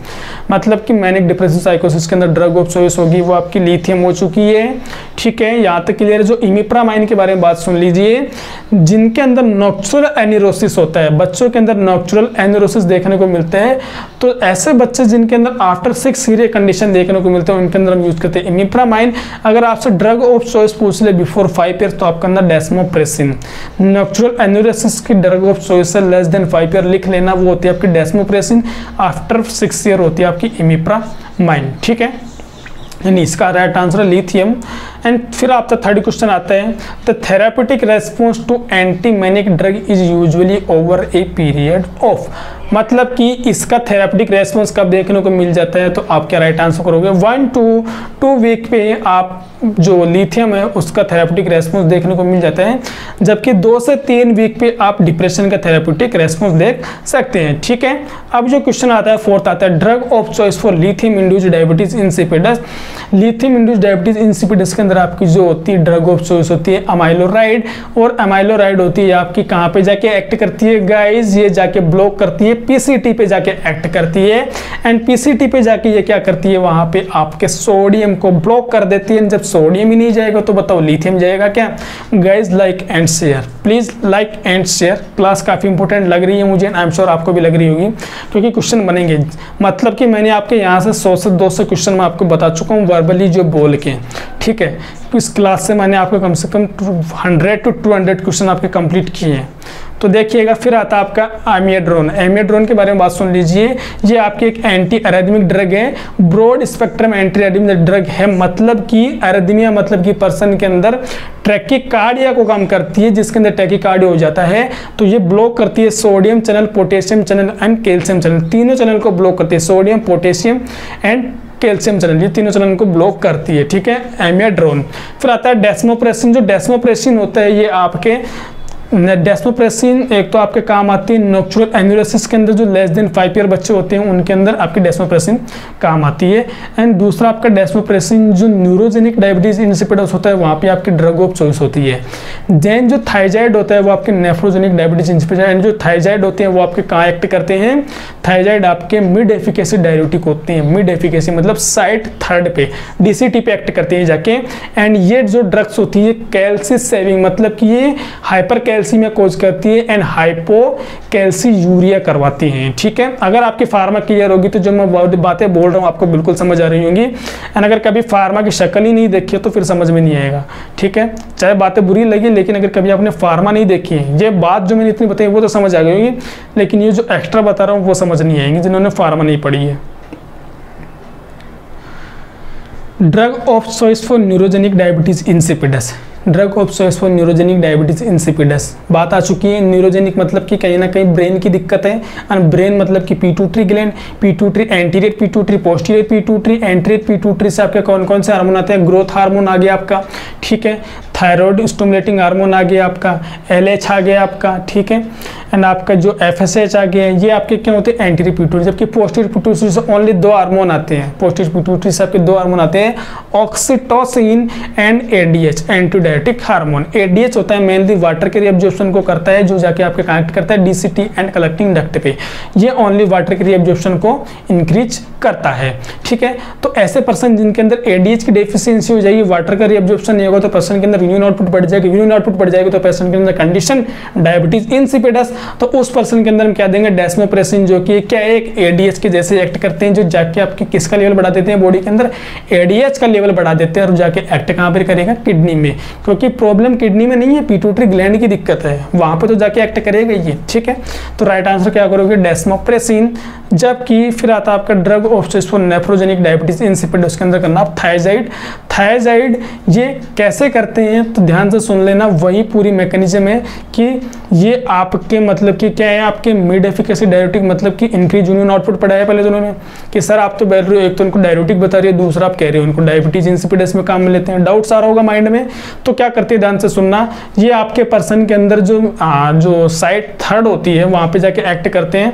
मतलब कि मैनिक डिप्रेसिव साइकोसिस के अंदर ड्रग ऑफ चॉइस होगी वो आपकी लिथियम हो चुकी है। ठीक है, यहाँ तक क्लियर है। जो इमिप्रामाइन के बारे में बात सुन लीजिए, जिनके अंदर नॉक्चुरल एनिरोसिस होता है, बच्चों के अंदर नॉक्चुरल एनिरोसिस देखने को मिलते हैं, तो ऐसे बच्चे जिनके अंदर आफ्टर 6 सीरियस कंडीशन देखने को मिलते हैं उनके अंदर हम यूज करते हैं इमिप्रामाइन। अगर आपसे ड्रग ऑफ चॉइस पूछ ले बिफोर 5 ईयर तो आपके अंदर डेस्मोप्रेसिन। नॉक्चुरल एनिरोसिस की ड्रग ऑफ चॉइस है लेस देन 5 ईयर लिख लेना, वो होती है आपकी डेस्मोप्रेसिन। आफ्टर 6 ईयर होती है आपकी इमिप्रामाइन। ठीक है, यानी इसका राइट आंसर है लिथियम। एंड फिर आपका थर्ड क्वेश्चन आता है, the therapeutic response to anti manic drug is usually over a period of. मतलब कि इसका थेरापेटिक रेस्पॉन्स कब देखने को मिल जाता है? तो आप क्या राइट आंसर करोगे? 1 to 2 वीक पे आप जो लिथियम है उसका थेरापेटिक रेस्पॉन्स देखने को मिल जाता है, जबकि 2 से 3 वीक पे आप डिप्रेशन का थेरापेटिक रेस्पॉन्स देख सकते हैं। ठीक है, अब जो क्वेश्चन आता है फोर्थ आता है, drug of choice for lithium induced diabetes insipidus. Lithium induced diabetes insipidus के अंदर आपकी जो होती है ड्रग ऑफ चॉइस होती है अमाइलोराइड, और अमाइलोराइड होती है आपकी कहाँ पे जाके एक्ट करती है गाइज? ये जाके ब्लॉक करती है पीसीटी पे जाके एक्ट करती है। एंड पीसीटी पे जाके ये क्या करती है? वहां पे आपके सोडियम को ब्लॉक कर देती है। जब सोडियम ही नहीं जाएगा तो बताओ लिथियम जाएगा क्या? Guys like and share, please like and share. Class काफी इंपॉर्टेंट लग रही है मुझे, आई एम श्योर आपको भी लग रही होगी, क्योंकि क्वेश्चन बनेंगे। मतलब कि मैंने आपके यहाँ से 100 से 200 क्वेश्चन मैं आपको बता चुका हूँ वर्बली जो बोल के। ठीक है, इस क्लास से मैंने आपको कम से कम 100 to 200 क्वेश्चन आपके कंप्लीट किए हैं। तो देखिएगा, फिर आता है आपका एमियोड्रोन। एमियोड्रोन के बारे में बात सुन लीजिए, ये आपकी एक एंटी एरिथमिक ड्रग है, broad spectrum anti arrhythmic drug है। मतलब कि एरिथमिया मतलब कि पर्सन के अंदर ट्रैकिकार्डिया को काम करती है, जिसके अंदर ट्रैकिकार्डिया हो जाता है तो ये ब्लॉक करती है sodium channel, potassium channel and calcium channel. तीनों चैनल को ब्लॉक करती है, sodium, potassium and calcium channel, ये तीनों चैनल को ब्लॉक करती है। ठीक है, एमियोड्रोन। फिर आता है डेस्मोप्रेसिन। जो डेस्मोप्रेसिन होता है ये आपके डेस्मोप्रेसिन एक तो आपके काम आती है नॉक्चुरल एन्यूरोसिस के अंदर, जो लेस देन 5 ईयर बच्चे होते हैं उनके अंदर आपकी डेस्मोप्रेसिन काम आती है। एंड दूसरा आपका डेस्मोप्रेसिन जो न्यूरोजेनिक डायबिटीज इंसिपिडस होता है वहाँ पे आपकी ड्रग ऑफ चॉइस होती है। देन जो थाइजाइड होता है वो आपके नेफ्रोजेनिक डायबिटीज इंसिपिडस, एंड जो थाइजाइड होते हैं वो आपके कहाँ एक्ट करते हैं? थाइजाइड आपके मिड एफिकेसी डायरेटिक होते हैं। मिड एफिकेसी मतलब साइट 3rd पे, डीसीटी पे एक्ट करते हैं जाके। एंड ये जो ड्रग्स होती है कैल्शियम सेविंग, मतलब कि ये हाइपर कैल्शियम कोज करती है एंड हाइपो कैल्शियूरिया करवाती हैं। ठीक है, अगर आपकी फार्मा क्लियर होगी तो जो मैं बातें बोल रहा हूँ आपको बिल्कुल समझ आ रही होंगी। एंड अगर कभी फार्मा की शक्ल ही नहीं देखी तो फिर समझ में नहीं आएगा। ठीक है, चाहे बातें बुरी लगी, लेकिन अगर कभी आपने फार्मा नहीं देखी है, ये बात जो मैंने इतनी बताई वो तो समझ आ गई होगी, लेकिन ये जो एक्स्ट्रा बता रहा हूँ वो समझ नहीं आएंगे जिन्होंने फार्मा नहीं पढ़ी है। Drug of choice for neurogenic diabetes insipidus, drug of choice for neurogenic diabetes insipidus. बात आ चुकी है, न्यूरोजेनिक मतलब कि कहीं ना कहीं ब्रेन की दिक्कत है, और ब्रेन मतलब कि pituitary gland, pituitary, anterior pituitary, posterior pituitary, anterior pituitary से आपके कौन कौन से हार्मोन आते हैं, ग्रोथ हार्मोन आ गया आपका, ठीक है, थायराइड स्टिमुलेटिंग हार्मोन आ गया आपका, LH आ गया आपका, ठीक है, एंड आपका जो FSH आ गया, ये आपके क्या होते हैं, एंटीरियर पिट्यूटरी। जबकि पोस्टीरियर पिट्यूटरी से ओनली 2 हार्मोन आते हैं, पोस्टीरियर पिट्यूटरी से आपके 2 हार्मोन आते हैं, oxytocin and ADH, antidiuretic hormone. ADH होता है मेनली वाटर के रीअब्जॉर्प्शन को करता है, जो जाके आपके कनेक्ट करता है DCT एंड कलेक्टिंग डक्ट पे, ये ओनली वाटर के रीअब्जॉर्प्शन को इंक्रीज करता है, ठीक है। तो ऐसे पर्सन जिनके अंदर ADH की डेफिशिएंसी हो जाएगी, वाटर का रीअब्जॉर्प्शन नहीं होगा, तो पर्सन के अंदर यूरिन आउटपुट बढ़ जाएगा, यूरिन आउटपुट बढ़ जाएगा तो पर्सन के अंदर कंडीशन डायबिटीज इंसिपिडस। तो उस पर्सन के अंदर हम क्या देंगे, डेस्मोप्रेसिन, जो कि क्या एक ADH के जैसे एक्ट करते हैं, जो जाके आपकी किसका लेवल बढ़ा देते हैं, बॉडी के अंदर ADH का लेवल बढ़ा देते हैं, और जाके एक्ट कहाँ पर करेगा, किडनी में, क्योंकि प्रॉब्लम किडनी में नहीं है, पिट्यूटरी ग्लैंड की दिक्कत है, वहां पे तो जाके एक्ट करेगा ये, ठीक है। तो राइट आंसर क्या करोगे, डेस्मोप्रेसिन। जबकि फिर आता है आपका drug of choice for nephrogenic diabetes insipidus, उसके अंदर करना आप थायजाइड। थायजाइड ये कैसे करते हैं, तो ध्यान से सुन लेना, वही पूरी मैकेनिज्म है कि ये आपके मतलब कि क्या है, आपके मिड एफिकेसी डायरेटिक, मतलब कि इंक्रीज यूरिन आउटपुट पढ़ाया पहले दोनों ने कि सर आप तो बोल रहे हो, एक तो उनको डायरेटिक बता रही है, दूसरा आप कह रहे हो उनको डायबिटीज इंसिपिडस में काम में लेते हैं, डाउट्स आ रहा होगा माइंड में। तो क्या करते हैं, ध्यान से सुनना, ये आपके पर्सन के अंदर जो साइड थर्ड होती है वहां पे जाके एक्ट करते हैं,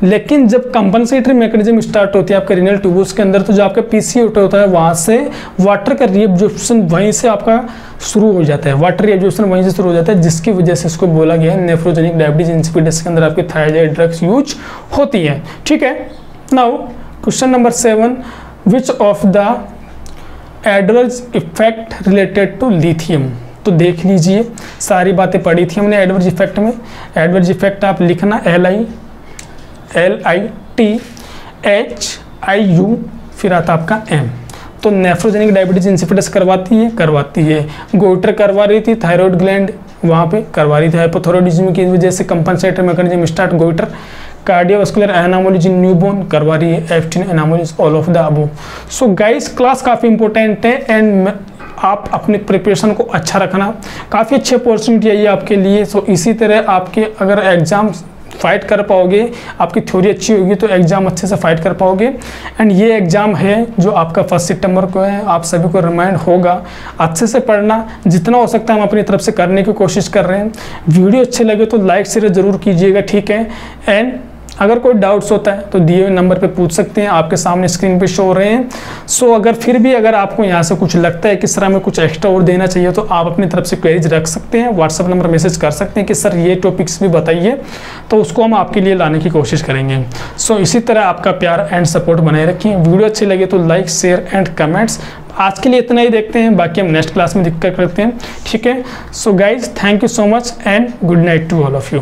लेकिन जब कंपनसेटरी मैकेनिज्म स्टार्ट होती है आपके रीनल ट्यूब्स के अंदर, तो जो आपका PCOT होता है वहां से वाटर का रीअब्जॉर्प्शन वहीं से आपका शुरू हो जाता है, वाटर रीअब्जॉर्प्शन वहीं से शुरू हो जाता है, जिसकी वजह से इसको बोला गया है नेफ्रोजेनिक डायबिटीज इंसिपिडस के अंदर आपकी थायराइड ड्रग्स यूज होती है, ठीक है। Now question number 7, which of the adverse effect related to lithium. तो देख लीजिए, सारी बातें पढ़ी थी हमने एडवर्स इफेक्ट में। एडवर्स इफेक्ट आप लिखना LITHIU, फिर आता आपका M। तो नेफ्रोजेनिक डायबिटीज इंसिपिडस करवाती है, गोइटर करवा रही थी, थायराइड ग्लैंड वहाँ पे करवा रही थी, हाइपोथायरॉयडिज्म की वजह से compensatory mechanism start, goitre. Cardiovascular anomalies in newborn करवा रही है, F10 anomalies, all of the above. So guys class काफ़ी इंपॉर्टेंट है, एंड आप अपने प्रिपरेशन को अच्छा रखना, काफ़ी अच्छी अपॉर्चुनिटी है ये आपके लिए। सो इसी तरह आपके अगर एग्जाम फाइट कर पाओगे, आपकी थ्योरी अच्छी होगी तो एग्जाम अच्छे से फाइट कर पाओगे। एंड ये एग्जाम है जो आपका 1 सितंबर को है, आप सभी को रिमाइंड होगा अच्छे से पढ़ना, जितना हो सकता है हम अपनी तरफ से करने की कोशिश कर रहे हैं। वीडियो अच्छे लगे तो लाइक शेयर जरूर कीजिएगा, ठीक है। एंड अगर कोई डाउट्स होता है तो दिए हुए नंबर पे पूछ सकते हैं, आपके सामने स्क्रीन पे शो हो रहे हैं। सो अगर फिर भी अगर आपको यहाँ से कुछ लगता है कि सर हमें कुछ एक्स्ट्रा और देना चाहिए, तो आप अपनी तरफ से क्वेरीज रख सकते हैं, व्हाट्सअप नंबर मैसेज कर सकते हैं कि सर ये टॉपिक्स भी बताइए, तो उसको हम आपके लिए लाने की कोशिश करेंगे। सो इसी तरह आपका प्यार एंड सपोर्ट बनाए रखिए। वीडियो अच्छी लगे तो लाइक शेयर एंड कमेंट्स। आज के लिए इतना ही देखते हैं, बाकी हम नेक्स्ट क्लास में दिक्कत करते हैं, ठीक है। So guys thank you so much and good night to all of you.